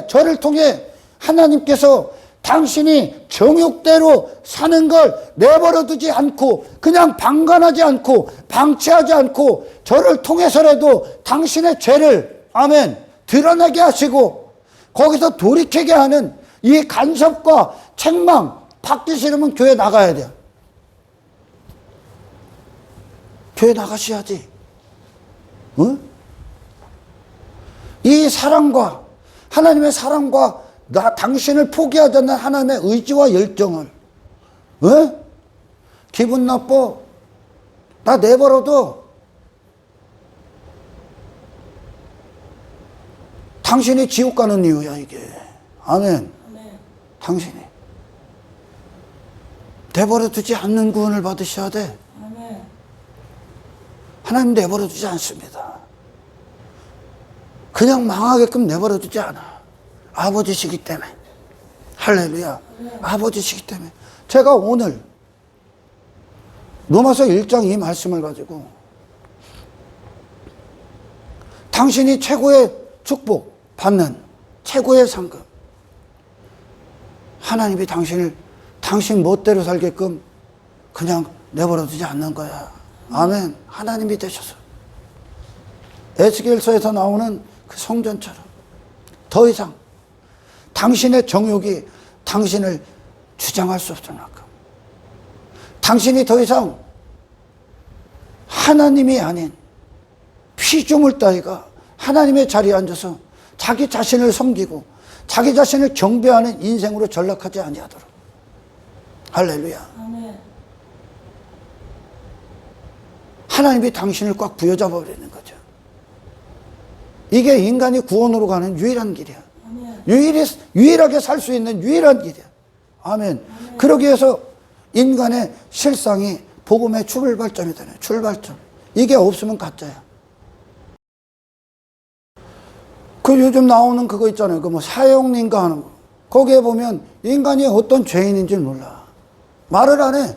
저를 통해 하나님께서 당신이 정욕대로 사는 걸 내버려 두지 않고 그냥 방관하지 않고 방치하지 않고 저를 통해서라도 당신의 죄를 아멘 드러나게 하시고 거기서 돌이키게 하는 이 간섭과 책망 받기 싫으면 교회 나가야 돼요. 교회 나가셔야지. 어? 이 사랑과 하나님의 사랑과 당신을 포기하지 않는 하나님의 의지와 열정을 기분 나빠. 나 내버려둬. 당신이 지옥 가는 이유야 이게. 아멘. 당신이 내버려 두지 않는 구원을 받으셔야 돼. 하나님 내버려 두지 않습니다. 그냥 망하게끔 내버려 두지 않아. 아버지시기 때문에. 할렐루야. 아버지시기 때문에. 제가 오늘 로마서 1장 이 말씀을 가지고 당신이 최고의 축복 받는 최고의 상급, 하나님이 당신 멋대로 살게끔 그냥 내버려 두지 않는 거야. 아멘. 하나님이 되셔서 에스겔서에서 나오는 그 성전처럼 더 이상 당신의 정욕이 당신을 주장할 수 없을 만큼, 당신이 더 이상 하나님이 아닌 피조물 따위가 하나님의 자리에 앉아서 자기 자신을 섬기고 자기 자신을 경배하는 인생으로 전락하지 아니하도록. 할렐루야. 아멘. 하나님이 당신을 꽉 부여잡아 버리는 거죠. 이게 인간이 구원으로 가는 유일한 길이야. 아멘. 유일하게 살 수 있는 유일한 길이야. 아멘. 아멘. 그러기 위해서 인간의 실상이 복음의 출발점이 되네. 출발점. 이게 없으면 가짜야. 그 요즘 나오는 그거 있잖아요. 그 뭐 사형인가 하는 거. 거기에 보면 인간이 어떤 죄인인지 몰라. 말을 안 해.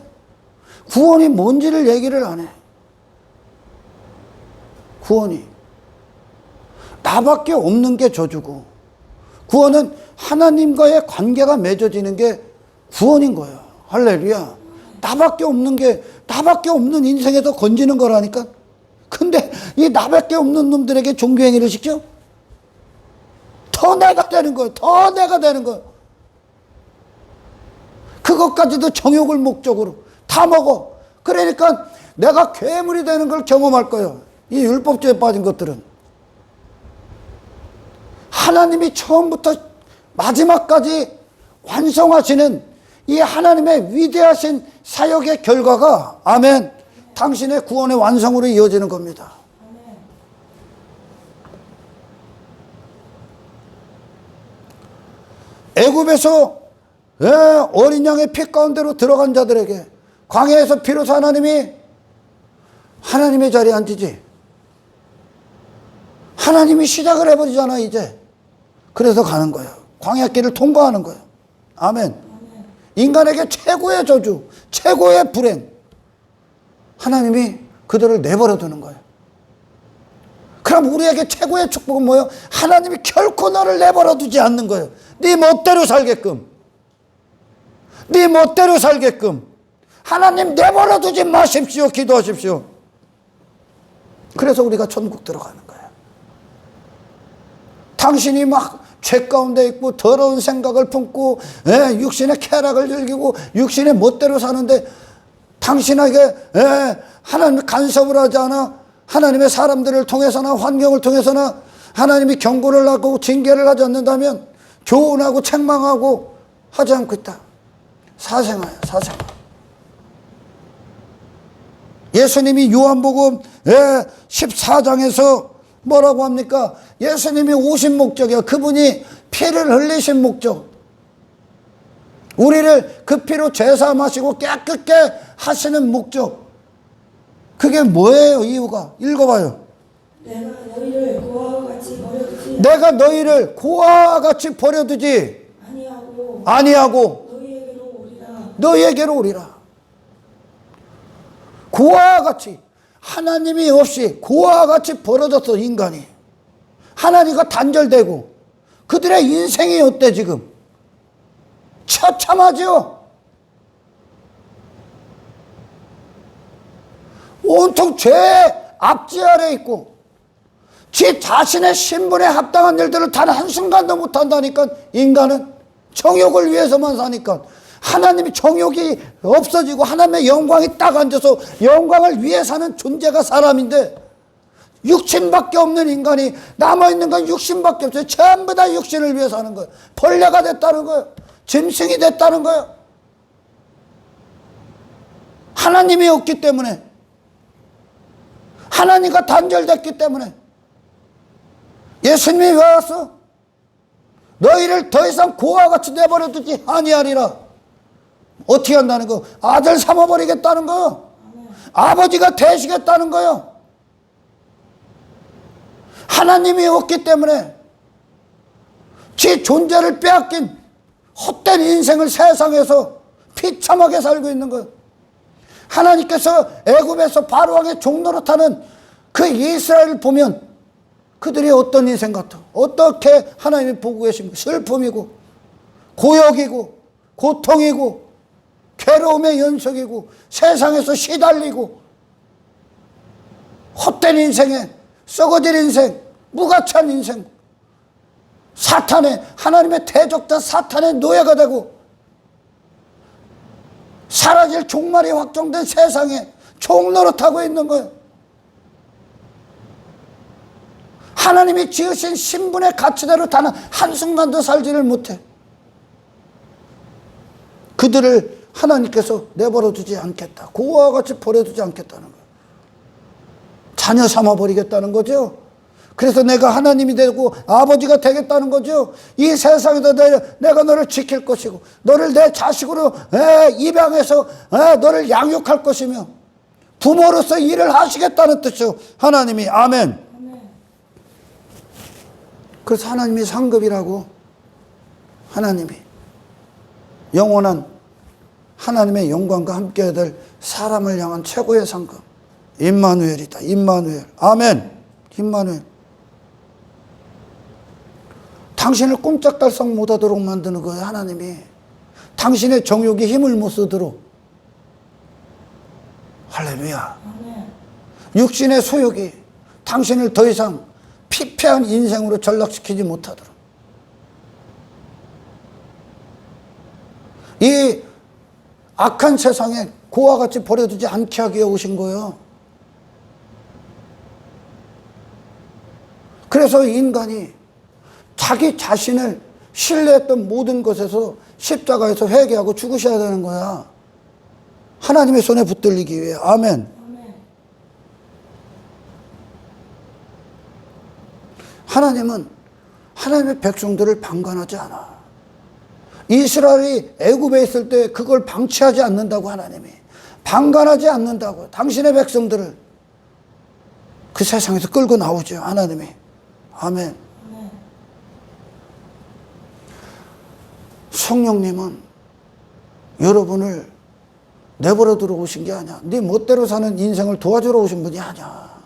구원이 뭔지를 얘기를 안 해. 구원이. 나밖에 없는 게 저주고, 구원은 하나님과의 관계가 맺어지는 게 구원인 거예요. 할렐루야. 나밖에 없는 인생에서 건지는 거라니까. 근데 이 나밖에 없는 놈들에게 종교행위를 시켜? 더 내가 되는 거예요. 더 내가 되는 거예요. 그것까지도 정욕을 목적으로 다 먹어. 그러니까 내가 괴물이 되는 걸 경험할 거예요. 이 율법주의에 빠진 것들은. 하나님이 처음부터 마지막까지 완성하시는 이 하나님의 위대하신 사역의 결과가, 아멘, 당신의 구원의 완성으로 이어지는 겁니다. 애굽에서 어린 양의 피 가운데로 들어간 자들에게 광야에서 비로소 하나님의 자리에 앉히지. 하나님이 시작을 해버리잖아 이제. 그래서 가는 거예요. 광야길을 통과하는 거예요. 아멘. 인간에게 최고의 저주, 최고의 불행, 하나님이 그들을 내버려 두는 거예요. 그럼 우리에게 최고의 축복은 뭐예요? 하나님이 결코 너를 내버려 두지 않는 거예요. 네 멋대로 살게끔. 네 멋대로 살게끔. 하나님 내버려 두지 마십시오. 기도하십시오. 그래서 우리가 천국 들어가는 거예요. 당신이 막 죄 가운데 있고 더러운 생각을 품고 육신의 쾌락을 즐기고 육신의 멋대로 사는데, 당신에게 하나님이 간섭을 하지 않아 하나님의 사람들을 통해서나 환경을 통해서나 하나님이 경고를 하고 징계를 하지 않는다면 교훈하고 책망하고 하지 않고 있다. 사생아야, 사생아. 예수님이 요한복음 14장에서 뭐라고 합니까? 예수님이 오신 목적이야. 그분이 피를 흘리신 목적. 우리를 그 피로 죄사함하시고 깨끗게 하시는 목적. 그게 뭐예요? 이유가. 읽어봐요. 내가 너희를 고아와 같이 버려두지. 내가 너희를 고아와 같이 버려두지 아니하고 너희에게로 오리라. 고아와 같이. 하나님이 없이 고아와 같이 벌어졌어 인간이. 하나님과 단절되고 그들의 인생이 어때 지금? 처참하죠. 온통 죄의 압제 아래 있고 지 자신의 신분에 합당한 일들을 단 한순간도 못한다니까. 인간은 정욕을 위해서만 사니까. 하나님이 정욕이 없어지고 하나님의 영광이 딱 앉아서 영광을 위해 사는 존재가 사람인데, 육신밖에 없는 인간이 남아있는 건 육신밖에 없어요. 전부 다 육신을 위해 사는 거예요. 벌레가 됐다는 거예요. 짐승이 됐다는 거예요. 하나님이 없기 때문에, 하나님과 단절됐기 때문에. 예수님이 왜 왔어? 너희를 더 이상 고아와 같이 내버려 두지 아니하리라. 어떻게 한다는 거? 아들 삼아버리겠다는 거요. 아버지가 되시겠다는 거요. 하나님이 없기 때문에 지 존재를 빼앗긴 헛된 인생을 세상에서 비참하게 살고 있는 거예요. 하나님께서 애굽에서 바로왕의 종노릇하는 그 이스라엘을 보면 그들이 어떤 인생 같아? 어떻게 하나님이 보고 계십니까? 슬픔이고 고역이고 고통이고 괴로움의 연속이고 세상에서 시달리고 헛된 인생에 썩어질 인생, 무가치한 인생, 사탄의, 하나님의 대적자 사탄의 노예가 되고 사라질 종말이 확정된 세상에 종노릇하고 있는 거예요. 하나님이 지으신 신분의 가치대로 단 한순간도 살지를 못해. 그들을 하나님께서 내버려 두지 않겠다. 고아와 같이 버려두지 않겠다는 거예요. 자녀 삼아 버리겠다는 거죠. 그래서 내가 하나님이 되고 아버지가 되겠다는 거죠. 이 세상에서 내가 너를 지킬 것이고 너를 내 자식으로 입양해서 너를 양육할 것이며 부모로서 일을 하시겠다는 뜻이죠. 하나님이. 아멘. 그래서 하나님이 상급이라고, 하나님이 영원한 하나님의 영광과 함께해야 될 사람을 향한 최고의 상급, 임마누엘이다. 임마누엘. 아멘. 임마누엘. 당신을 꼼짝달싹 못하도록 만드는 거예요. 하나님이. 당신의 정욕이 힘을 못 쓰도록. 할렐루야. 육신의 소욕이 당신을 더 이상 피폐한 인생으로 전락시키지 못하도록. 이 악한 세상에 고와 같이 버려두지 않게 하기 위해 오신 거예요. 그래서 인간이 자기 자신을 신뢰했던 모든 것에서 십자가에서 회개하고 죽으셔야 되는 거야. 하나님의 손에 붙들리기 위해. 아멘. 하나님은 하나님의 백성들을 방관하지 않아. 이스라엘이 애굽에 있을 때 그걸 방치하지 않는다고. 하나님이 방관하지 않는다고. 당신의 백성들을 그 세상에서 끌고 나오죠. 하나님이. 아멘. 성령님은 여러분을 내버려 두러 오신 게 아니야. 네 멋대로 사는 인생을 도와주러 오신 분이 아니야.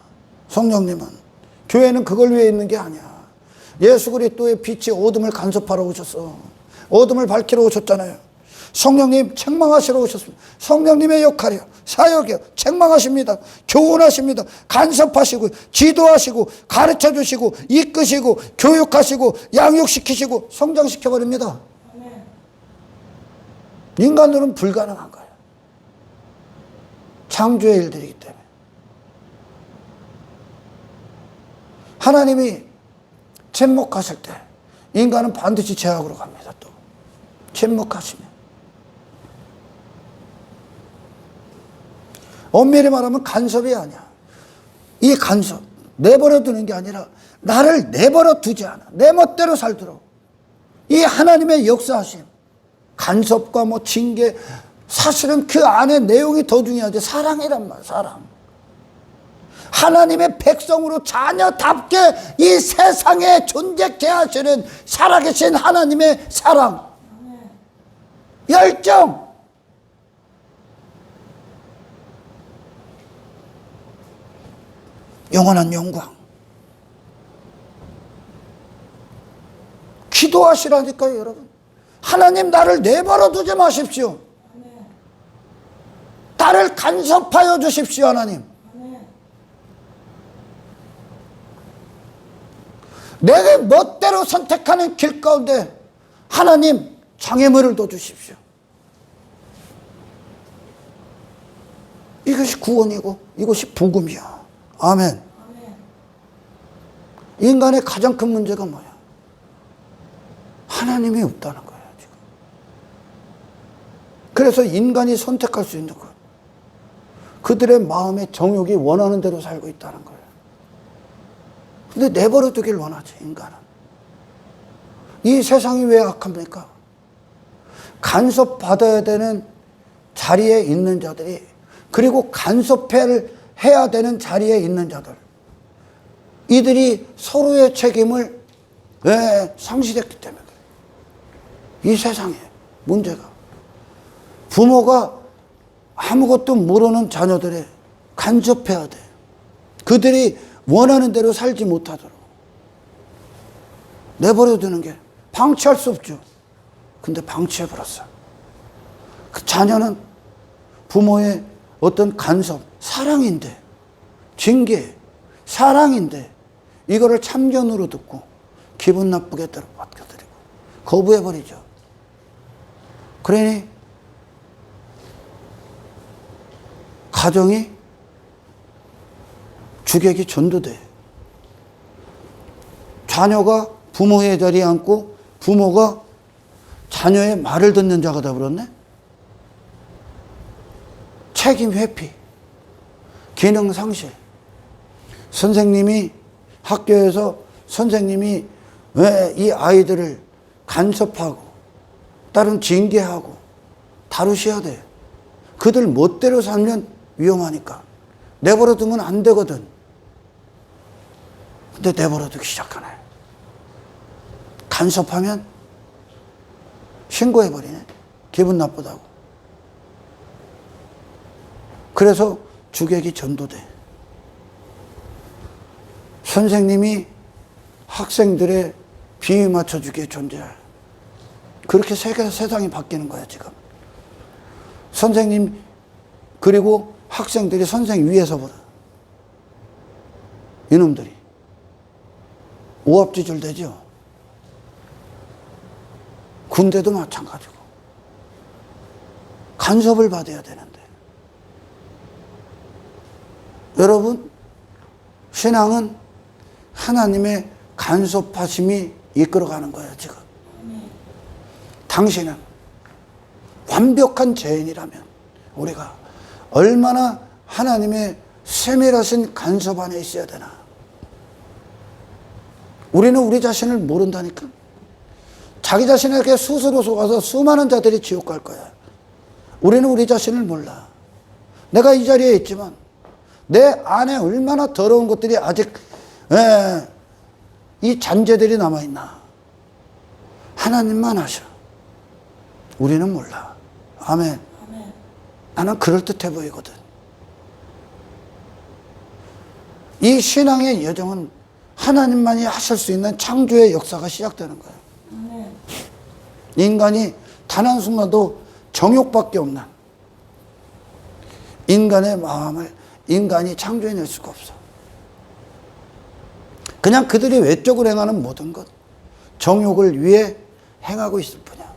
성령님은. 교회는 그걸 위해 있는 게 아니야. 예수 그리스도의 빛이 어둠을 간섭하러 오셨어. 어둠을 밝히러 오셨잖아요. 성령님 책망하시러 오셨습니다. 성령님의 역할이요, 사역이요, 책망하십니다. 교훈하십니다. 간섭하시고 지도하시고 가르쳐주시고 이끄시고 교육하시고 양육시키시고 성장시켜버립니다. 인간으로는 불가능한 거예요. 창조의 일들이기 때문에. 하나님이 침묵하실 때 인간은 반드시 죄악으로 갑니다. 또 침묵하시면. 엄밀히 말하면 간섭이 아니야. 이 간섭, 내버려 두는 게 아니라 나를 내버려 두지 않아. 내 멋대로 살도록. 이 하나님의 역사하심, 간섭과 뭐 징계, 사실은 그 안에 내용이 더 중요하지. 사랑이란 말, 사랑. 하나님의 백성으로 자녀답게 이 세상에 존재케 하시는 살아계신 하나님의 사랑, 열정. 영원한 영광. 기도하시라니까요, 여러분. 하나님, 나를 내버려 두지 마십시오. 나를 간섭하여 주십시오, 하나님. 내가 멋대로 선택하는 길 가운데 하나님 장애물을 둬 주십시오. 이것이 구원이고 이것이 복음이야. 아멘. 인간의 가장 큰 문제가 뭐야? 하나님이 없다는 거예요, 지금. 그래서 인간이 선택할 수 있는 것, 그들의 마음의 정욕이 원하는 대로 살고 있다는 거예요. 근데 내버려 두길 원하지, 인간은. 이 세상이 왜 악합니까? 간섭받아야 되는 자리에 있는 자들이, 그리고 간섭해야 되는 자리에 있는 자들, 이들이 서로의 책임을 상실했기 때문에 그래요. 이 세상에 문제가. 부모가 아무것도 모르는 자녀들에 간섭해야 돼. 그들이 원하는 대로 살지 못하도록 내버려 두는 게 방치할 수 없죠. 근데 방치해버렸어. 그 자녀는 부모의 어떤 간섭, 사랑인데, 징계, 사랑인데 이거를 참견으로 듣고 기분 나쁘게 받아들이고 거부해버리죠. 그러니 가정이 주객이 전도돼. 자녀가 부모의 자리에 앉고 부모가 자녀의 말을 듣는 자가 되어버렸네. 책임 회피, 기능 상실. 선생님이 학교에서 선생님이 왜 이 아이들을 간섭하고 다른 징계하고 다루셔야 돼. 그들 멋대로 살면 위험하니까 내버려 두면 안 되거든. 근데 내버려 두기 시작하네. 간섭하면 신고해버리네. 기분 나쁘다고. 그래서 주객이 전도돼. 선생님이 학생들의 비위 맞춰주기에 존재할. 그렇게 세상이 바뀌는 거야 지금. 선생님 그리고 학생들이 선생 위에서 보라. 이놈들이 오합지졸 되죠. 군대도 마찬가지고 간섭을 받아야 되는데. 여러분, 신앙은 하나님의 간섭하심이 이끌어가는 거예요 지금. 당신은 완벽한 죄인이라면 우리가 얼마나 하나님의 세밀하신 간섭 안에 있어야 되나. 우리는 우리 자신을 모른다니까. 자기 자신에게 스스로 속아서 수많은 자들이 지옥 갈 거야. 우리는 우리 자신을 몰라. 내가 이 자리에 있지만 내 안에 얼마나 더러운 것들이 아직 이 잔재들이 남아있나. 하나님만 아셔. 우리는 몰라. 아멘. 아멘. 나는 그럴듯해 보이거든. 이 신앙의 여정은 하나님만이 하실 수 있는 창조의 역사가 시작되는 거예요. 아멘. 인간이 단 한순간도 정욕밖에 없는 인간의 마음을 인간이 창조해낼 수가 없어. 그냥 그들이 외적으로 행하는 모든 것, 정욕을 위해 행하고 있을 뿐이야.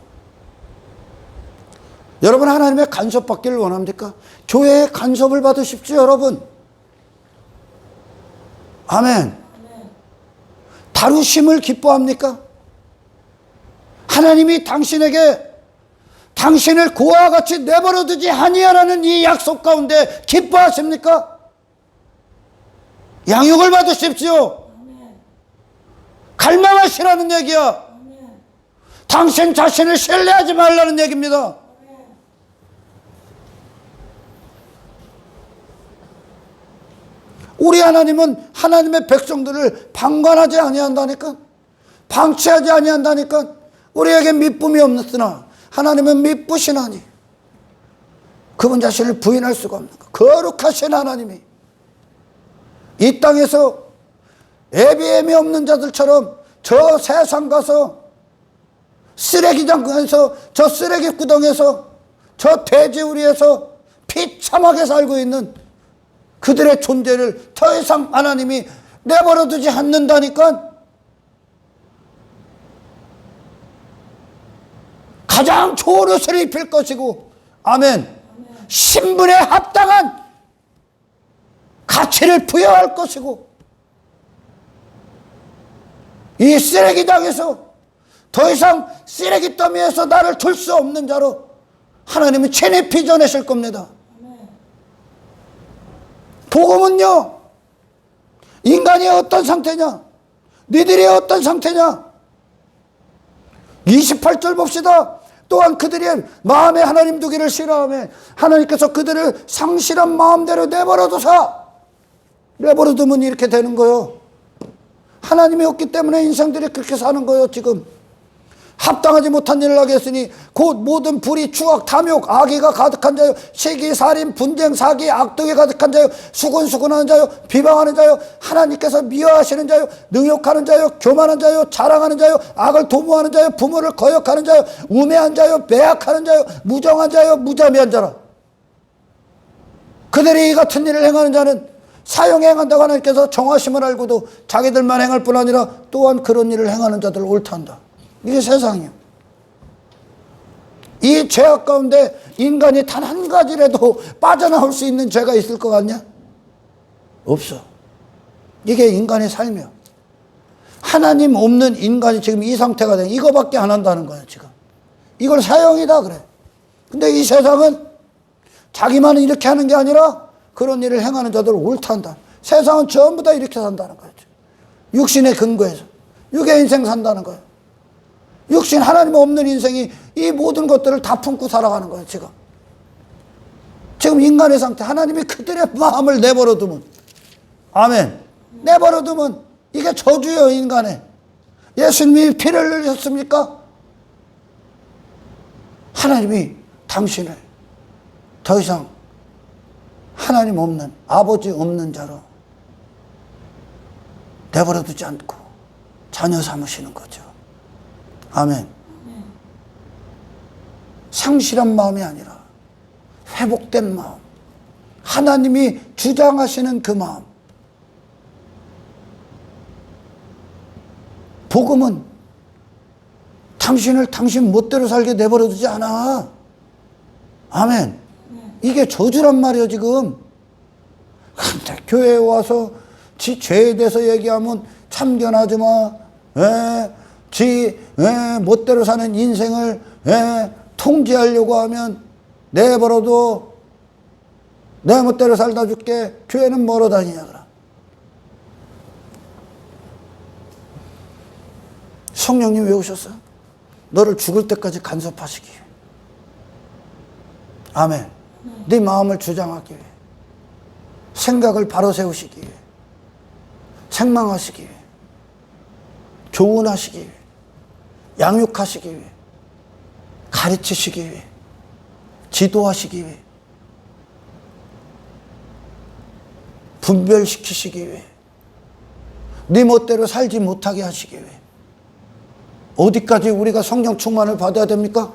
여러분, 하나님의 간섭 받기를 원합니까? 교회의 간섭을 받으십시오, 여러분. 아멘. 다루심을 기뻐합니까? 하나님이 당신에게 당신을 고아와 같이 내버려두지 아니하라는 이 약속 가운데 기뻐하십니까? 양육을 받으십시오. 갈망하시라는 얘기야. 당신 자신을 신뢰하지 말라는 얘기입니다. 우리 하나님은 하나님의 백성들을 방관하지 아니한다니까. 방치하지 아니한다니까. 우리에게 미쁨이 없으나 하나님은 미쁘시나니 그분 자신을 부인할 수가 없는 것. 거룩하신 하나님이 이 땅에서 애비애미 없는 자들처럼 저 세상 가서 쓰레기장에서 저 쓰레기 구덩에서 저 돼지우리에서 비참하게 살고 있는 그들의 존재를 더 이상 하나님이 내버려두지 않는다니까. 가장 좋은 옷을 입힐 것이고, 아멘, 신분에 합당한 가치를 부여할 것이고, 이 쓰레기장에서 더 이상 쓰레기 더미에서 나를 둘 수 없는 자로 하나님은 친히 빚어내실 겁니다. 복음은요, 인간이 어떤 상태냐, 니들이 어떤 상태냐. 28절 봅시다. 또한 그들이 마음에 하나님 두기를 싫어하며 하나님께서 그들을 상실한 마음대로 내버려두사. 내버려두면 이렇게 되는 거예요. 하나님이 없기 때문에 인생들이 그렇게 사는 거예요 지금. 합당하지 못한 일을 하겠으니 곧 모든 불의, 추악, 탐욕, 악의가 가득한 자요, 시기, 살인, 분쟁, 사기, 악독이 가득한 자요, 수군수군하는 자요, 비방하는 자요, 하나님께서 미워하시는 자요, 능욕하는 자요, 교만한 자요, 자랑하는 자요, 악을 도모하는 자요, 부모를 거역하는 자요, 우매한 자요, 매악하는 자요, 무정한 자요, 무자비한 자라. 그들이 이 같은 일을 행하는 자는 사형에 행한다고 하나님께서 정하심을 알고도 자기들만 행할 뿐 아니라 또한 그런 일을 행하는 자들을 옳다한다. 이게 세상이에요. 이 죄악 가운데 인간이 단 한 가지라도 빠져나올 수 있는 죄가 있을 것 같냐? 없어. 이게 인간의 삶이야. 하나님 없는 인간이 지금 이 상태가 돼. 이거밖에 안 한다는 거야, 지금. 이걸 사형이다 그래. 근데 이 세상은 자기만은 이렇게 하는 게 아니라 그런 일을 행하는 자들을 옳다한다. 세상은 전부 다 이렇게 산다는 거야. 육신의 근거에서. 육의 인생 산다는 거야. 육신 하나님 없는 인생이 이 모든 것들을 다 품고 살아가는 거예요, 지금. 지금 인간의 상태, 하나님이 그들의 마음을 내버려 두면, 아멘. 내버려 두면 이게 저주예요, 인간의. 예수님이 피를 흘리셨습니까? 하나님이 당신을 더 이상 하나님 없는, 아버지 없는 자로 내버려 두지 않고 자녀 삼으시는 거죠. 아멘. 상실한 마음이 아니라 회복된 마음, 하나님이 주장하시는 그 마음. 복음은 당신을 당신 멋대로 살게 내버려 두지 않아. 아멘. 이게 저주란 말이에요, 지금. 근데 교회에 와서 지 죄에 대해서 얘기하면 참견하지 마. 지 멋대로 사는 인생을 통제하려고 하면 내버려둬. 내 멋대로 살다 줄게. 교회는 멀어 다니냐 그럼. 성령님 왜 오셨어? 너를 죽을 때까지 간섭하시기 위해. 아멘. 네 마음을 주장하기 위해. 생각을 바로 세우시기 위해. 책망하시기 위해. 교훈하시기 위해. 양육하시기 위해. 가르치시기 위해. 지도하시기 위해. 분별시키시기 위해. 네 멋대로 살지 못하게 하시기 위해. 어디까지 우리가 성령 충만을 받아야 됩니까?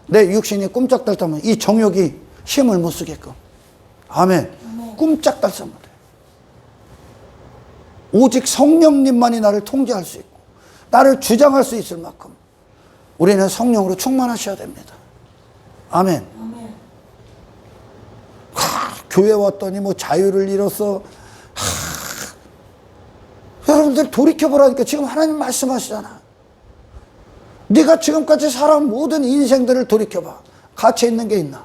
내 육신이 꿈짝달다면 이 정욕이 힘을 못 쓰게끔. 아멘. 꿈짝달싹 못해. 오직 성령님만이 나를 통제할 수 있고 나를 주장할 수 있을 만큼 우리는 성령으로 충만하셔야 됩니다. 아멘. 교회 왔더니 뭐 자유를 잃었어. 여러분들 돌이켜보라니까. 지금 하나님 말씀하시잖아. 네가 지금까지 살아온 모든 인생들을 돌이켜봐. 가치 있는 게 있나?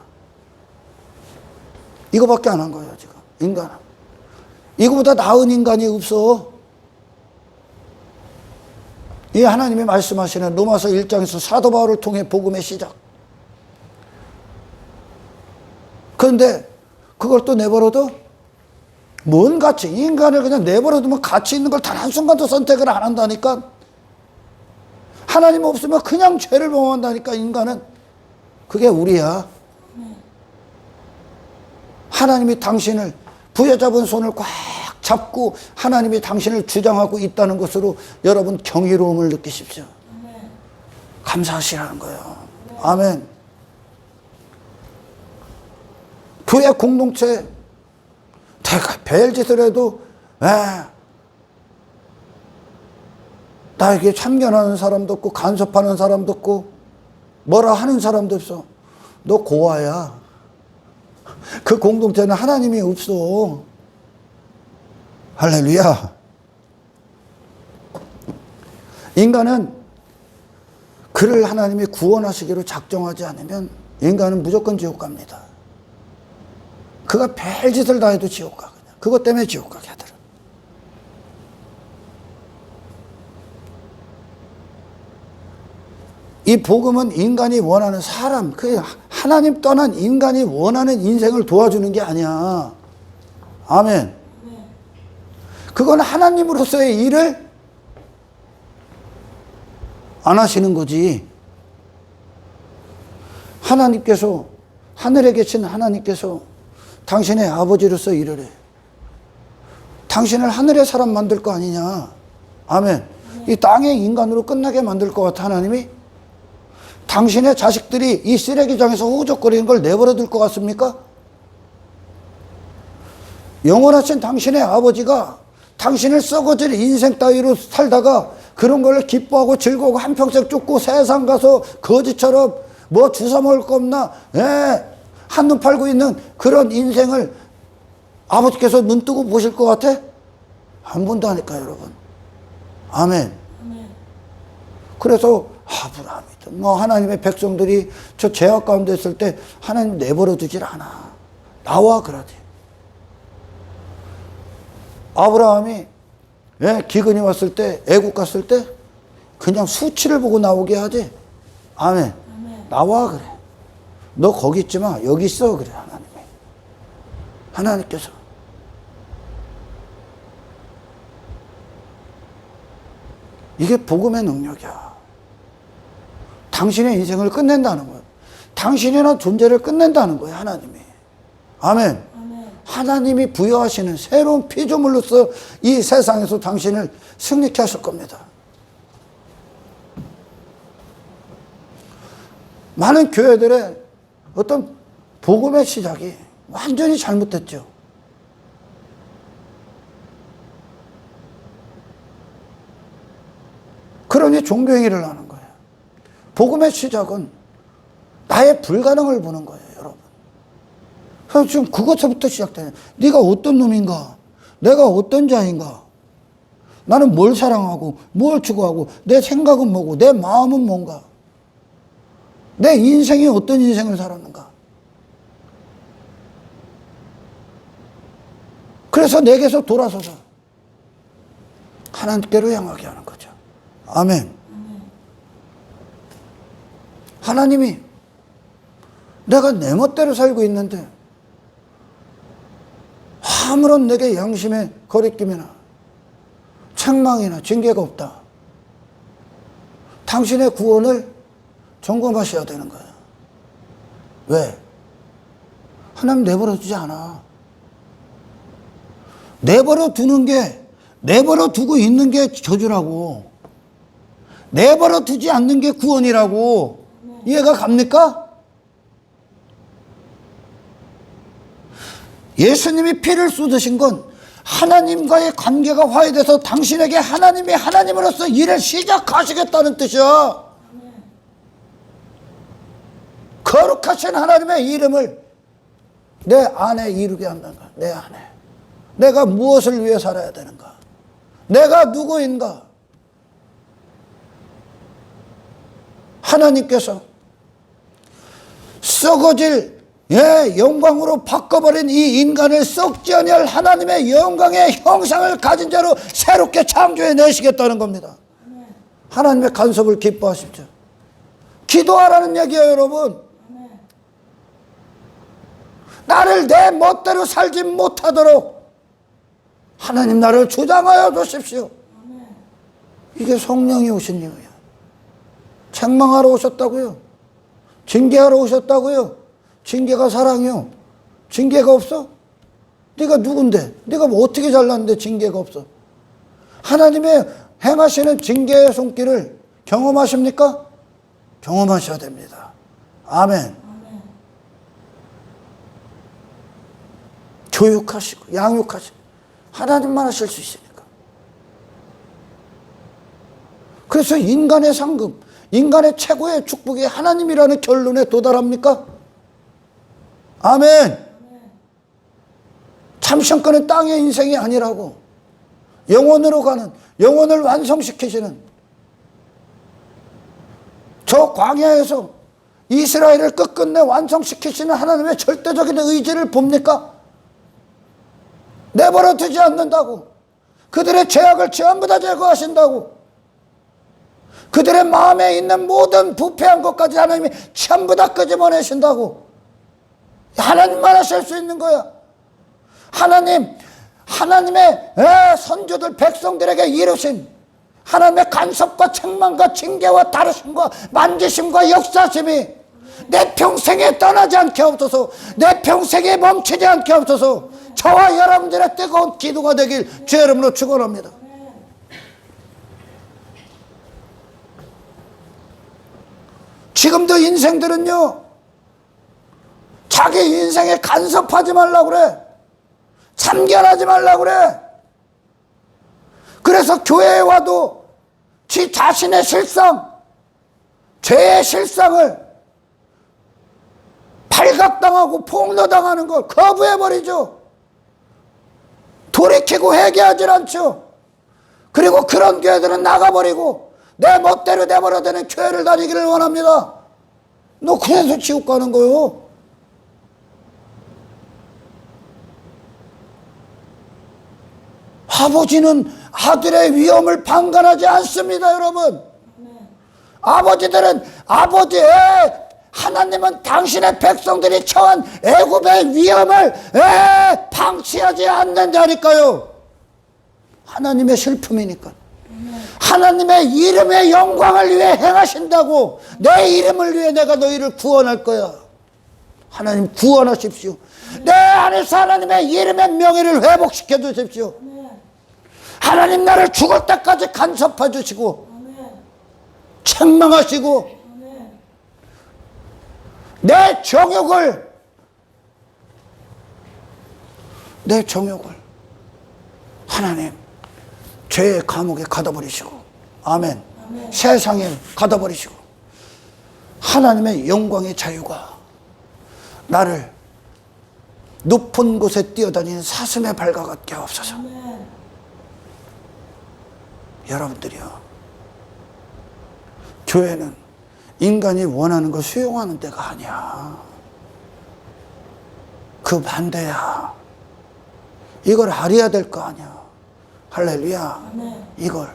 이거밖에 안 한 거예요, 지금. 인간은. 이거보다 나은 인간이 없어. 이 하나님이 말씀하시는 로마서 1장에서 사도 바울을 통해 복음의 시작. 그런데 그걸 또 내버려둬? 뭔 가치? 인간을 그냥 내버려두면 가치 있는 걸 단 한순간도 선택을 안 한다니까. 하나님 없으면 그냥 죄를 범한다니까, 인간은. 그게 우리야. 하나님이 당신을 부여잡은 손을 꽉 잡고 하나님이 당신을 주장하고 있다는 것으로 여러분 경이로움을 느끼십시오. 감사하시라는 거예요. 아멘. 교회 공동체 내가 별짓을 해도 나에게 참견하는 사람도 없고 간섭하는 사람도 없고 뭐라 하는 사람도 없어. 너 고아야. 그 공동체는 하나님이 없어. 할렐루야. 인간은 그를 하나님이 구원하시기로 작정하지 않으면 인간은 무조건 지옥 갑니다. 그가 별짓을 다 해도 지옥 가. 그냥. 그것 때문에 지옥 가게 하더라. 이 복음은 인간이 원하는 사람, 그 하나님 떠난 인간이 원하는 인생을 도와주는 게 아니야. 아멘. 그건 하나님으로서의 일을 안 하시는 거지. 하나님께서, 하늘에 계신 하나님께서 당신의 아버지로서 이르래. 당신을 하늘의 사람 만들 거 아니냐. 아멘. 이 땅의 인간으로 끝나게 만들 것 같아, 하나님이? 당신의 자식들이 이 쓰레기장에서 후적거리는 걸 내버려 둘 것 같습니까? 영원하신 당신의 아버지가 당신을 썩어질 인생 따위로 살다가 그런 걸 기뻐하고 즐거워하고 한평생 쫓고 세상 가서 거지처럼 뭐 주워 먹을 거 없나, 한눈 팔고 있는 그런 인생을 아버지께서 눈 뜨고 보실 것 같아? 한 번도 하니까, 여러분. 아멘. 그래서 아브라함이든 뭐 하나님의 백성들이 저 죄악 가운데 있을 때 하나님 내버려 두질 않아. 나와 그러지. 아브라함이 기근이 왔을 때, 애국 갔을 때 그냥 수치를 보고 나오게 하지. 아멘. 나와 그래. 너 거기 있지 마. 여기 있어 그래, 하나님이. 하나님께서. 이게 복음의 능력이야. 당신의 인생을 끝낸다는 거예요. 당신이란 존재를 끝낸다는 거예요, 하나님이. 아멘. 하나님이 부여하시는 새로운 피조물로서 이 세상에서 당신을 승리케 하실 겁니다. 많은 교회들의 어떤 복음의 시작이 완전히 잘못됐죠. 그러니 종교행위를 하는 거예요. 복음의 시작은 나의 불가능을 보는 거예요, 여러분. 그래서 지금 그것부터 시작되는, 네가 어떤 놈인가? 내가 어떤 자인가? 나는 뭘 사랑하고 뭘 추구하고 내 생각은 뭐고 내 마음은 뭔가? 내 인생이 어떤 인생을 살았는가? 그래서 내게서 돌아서서 하나님께로 향하게 하는 거죠. 아멘. 하나님이 내가 내 멋대로 살고 있는데 아무런 내게 양심의 거리낌이나 책망이나 징계가 없다. 당신의 구원을 점검하셔야 되는 거예요. 왜? 하나님 내버려 두지 않아. 내버려 두는 게, 내버려 두고 있는 게 저주라고. 내버려 두지 않는 게 구원이라고. 이해가 갑니까? 예수님이 피를 쏟으신 건 하나님과의 관계가 화해돼서 당신에게 하나님이 하나님으로서 일을 시작하시겠다는 뜻이야. 거룩하신 하나님의 이름을 내 안에 이루게 한다는 거야. 내 안에. 내가 무엇을 위해 살아야 되는가? 내가 누구인가? 하나님께서 썩어질 영광으로 바꿔버린 이 인간을 썩지 아니할 하나님의 영광의 형상을 가진 자로 새롭게 창조해 내시겠다는 겁니다. 하나님의 간섭을 기뻐하십시오. 기도하라는 얘기예요, 여러분. 나를 내 멋대로 살지 못하도록 하나님 나를 주장하여 주십시오. 이게 성령이 오신 이유예요. 책망하러 오셨다고요? 징계하러 오셨다고요? 징계가 사랑이요. 징계가 없어? 네가 누군데? 네가 뭐 어떻게 잘났는데 징계가 없어? 하나님의 행하시는 징계의 손길을 경험하십니까? 경험하셔야 됩니다. 아멘. 교육하시고 양육하시고 하나님만 하실 수 있으니까. 그래서 인간의 상급, 인간의 최고의 축복이 하나님이라는 결론에 도달합니까? 아멘. 참신권은 땅의 인생이 아니라고. 영원으로 가는, 영혼을 완성시키시는, 저 광야에서 이스라엘을 끝끝내 완성시키시는 하나님의 절대적인 의지를 봅니까? 내버려 두지 않는다고. 그들의 죄악을 전부 다 제거하신다고. 그들의 마음에 있는 모든 부패한 것까지 하나님이 전부 다 끄집어내신다고. 하나님만 하실 수 있는 거야. 하나님의 선조들 백성들에게 이루신 하나님의 간섭과 책망과 징계와 다루심과 만지심과 역사심이 내 평생에 떠나지 않게 없어서, 내 평생에 멈추지 않게 없어서, 저와 여러분들의 뜨거운 기도가 되길 주의 이름으로 축원합니다. 지금도 인생들은요, 자기 인생에 간섭하지 말라고 그래. 참견하지 말라고 그래. 그래서 교회에 와도 지 자신의 실상, 죄의 실상을 발각당하고 폭로당하는 걸 거부해버리죠. 돌이키고 회개하질 않죠. 그리고 그런 교회들은 나가버리고 내 멋대로 내버려두는 교회를 다니기를 원합니다. 너 그래서 지옥 가는 거요. 아버지는 아들의 위험을 방관하지 않습니다, 여러분. 아버지들은 하나님은 당신의 백성들이 처한 애굽의 위험을 방치하지 않는다니까요. 하나님의 슬픔이니까. 하나님의 이름의 영광을 위해 행하신다고. 내 이름을 위해 내가 너희를 구원할 거야. 하나님 구원하십시오. 내 안에서 하나님의 이름의 명예를 회복시켜 주십시오. 하나님 나를 죽을 때까지 간섭해 주시고 책망하시고 내 정욕을 하나님 죄의 감옥에 가둬버리시고 아멘. 세상에 가둬버리시고 하나님의 영광의 자유가 나를 높은 곳에 뛰어다니는 사슴의 발과 같게 하옵소서. 여러분들이요, 교회는 인간이 원하는 걸 수용하는 데가 아니야. 그 반대야. 이걸 알아야 될 거 아니야. 할렐루야. 이걸.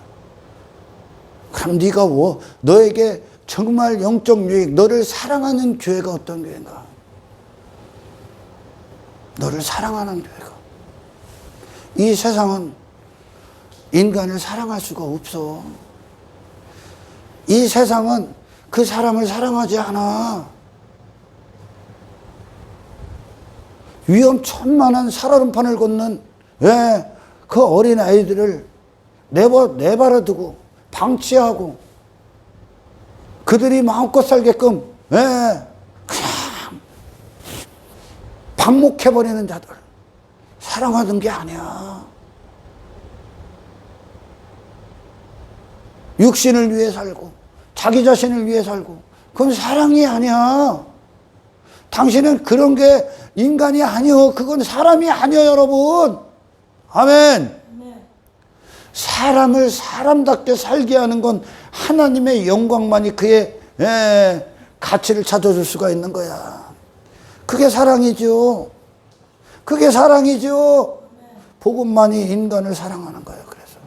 그럼 네가 너에게 정말 영적 유익, 너를 사랑하는 교회가 어떤 교회인가? 너를 사랑하는 교회가. 이 세상은 인간을 사랑할 수가 없어. 이 세상은 그 사람을 사랑하지 않아. 위험천만한 살얼음판을 걷는 그 어린 아이들을 내버려두고 방치하고 그들이 마음껏 살게끔 그냥 방목해버리는 자들 사랑하는 게 아니야. 육신을 위해 살고 자기 자신을 위해 살고 그건 사랑이 아니야. 당신은 그런 게 인간이 아니요. 그건 사람이 아니요, 여러분. 아멘. 사람을 사람답게 살게 하는 건 하나님의 영광만이 그의 가치를 찾아줄 수가 있는 거야. 그게 사랑이죠. 그게 사랑이죠. 복음만이 인간을 사랑하는 거예요. 그래서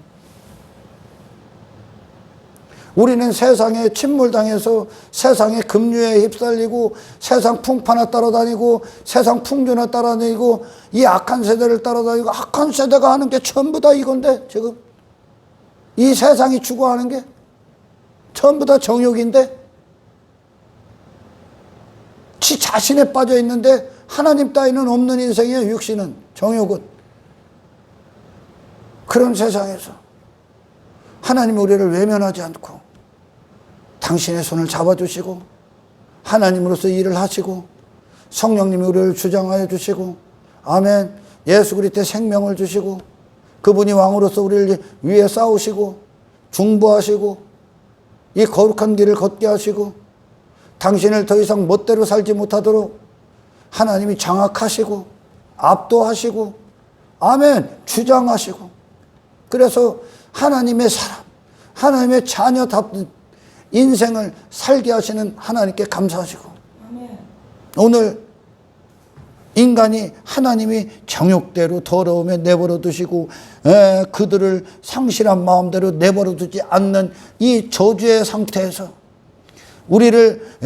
우리는 세상에 침몰당해서 세상의 급류에 휩쓸리고 세상 풍파나 따라다니고 세상 풍조나 따라다니고 이 악한 세대를 따라다니고 악한 세대가 하는 게 전부 다 이건데 지금 이 세상이 추구하는 게 전부 다 정욕인데 지 자신에 빠져 있는데 하나님 따위는 없는 인생이에요. 육신은 정욕은. 그런 세상에서 하나님 우리를 외면하지 않고 당신의 손을 잡아주시고 하나님으로서 일을 하시고 성령님이 우리를 주장하여 주시고 아멘. 예수 그리스도의 생명을 주시고 그분이 왕으로서 우리를 위해 싸우시고 중보하시고 이 거룩한 길을 걷게 하시고 당신을 더 이상 멋대로 살지 못하도록 하나님이 장악하시고 압도하시고 아멘. 주장하시고 그래서 하나님의 사람 하나님의 자녀답은 인생을 살게 하시는 하나님께 감사하시고 오늘 인간이 하나님이 정욕대로 더러움에 내버려 두시고 그들을 상실한 마음대로 내버려 두지 않는 이 저주의 상태에서 우리를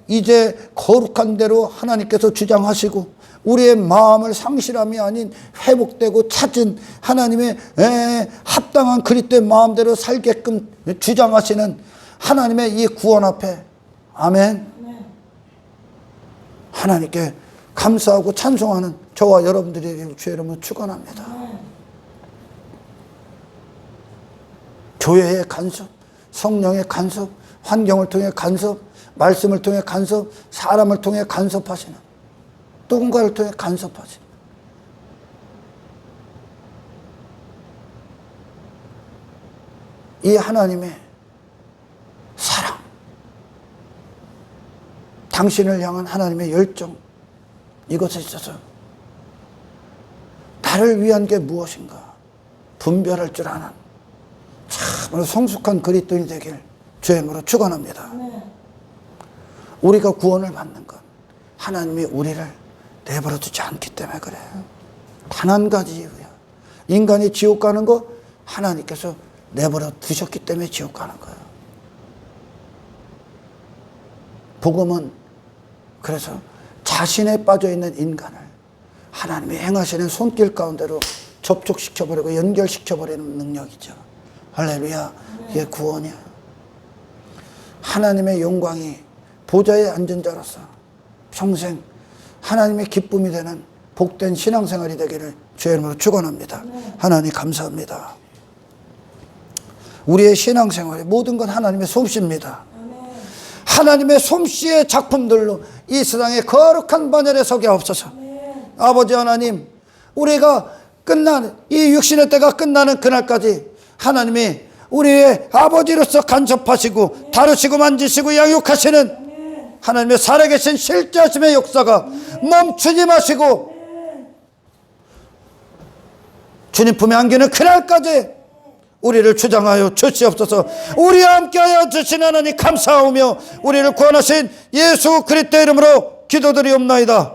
이제 거룩한 대로 하나님께서 주장하시고 우리의 마음을 상실함이 아닌 회복되고 찾은 하나님의 합당한 그리스도의 마음대로 살게끔 주장하시는 하나님의 이 구원 앞에 아멘. 하나님께 감사하고 찬송하는 저와 여러분들이 되기를 주의 이름으로 축원합니다. 교회의 간섭, 성령의 간섭, 환경을 통해 간섭, 말씀을 통해 간섭, 사람을 통해 간섭하시는, 누군가를 통해 간섭하시는 이 하나님의 사랑, 당신을 향한 하나님의 열정, 이것에 있어서 나를 위한 게 무엇인가 분별할 줄 아는 참으로 성숙한 그리스도인이 되길 주의 이름으로 축원합니다. 우리가 구원을 받는 건 하나님이 우리를 내버려 두지 않기 때문에 그래요. 단 한 가지 이유야. 인간이 지옥 가는 거 하나님께서 내버려 두셨기 때문에 지옥 가는 거예요. 복음은 그래서 자신에 빠져있는 인간을 하나님이 행하시는 손길 가운데로 접촉시켜버리고 연결시켜버리는 능력이죠. 할렐루야. 이게 구원이야. 하나님의 영광이 보좌에 앉은 자로서 평생 하나님의 기쁨이 되는 복된 신앙생활이 되기를 주의 이름으로 축원합니다. 하나님 감사합니다. 우리의 신앙생활의 모든 건 하나님의 솜씨입니다. 하나님의 솜씨의 작품들로 이 세상의 거룩한 번열에 서게 하옵소서. 아버지 하나님, 우리가 끝나는 이 육신의 때가 끝나는 그날까지 하나님이 우리의 아버지로서 간섭하시고 다루시고 만지시고 양육하시는 하나님의 살아계신 실제하심의 역사가 멈추지 마시고 주님 품에 안기는 그날까지 우리를 주장하여 주시옵소서. 우리와 함께하여 주신 하나님 감사하오며 우리를 구원하신 예수 그리스도의 이름으로 기도드리옵나이다.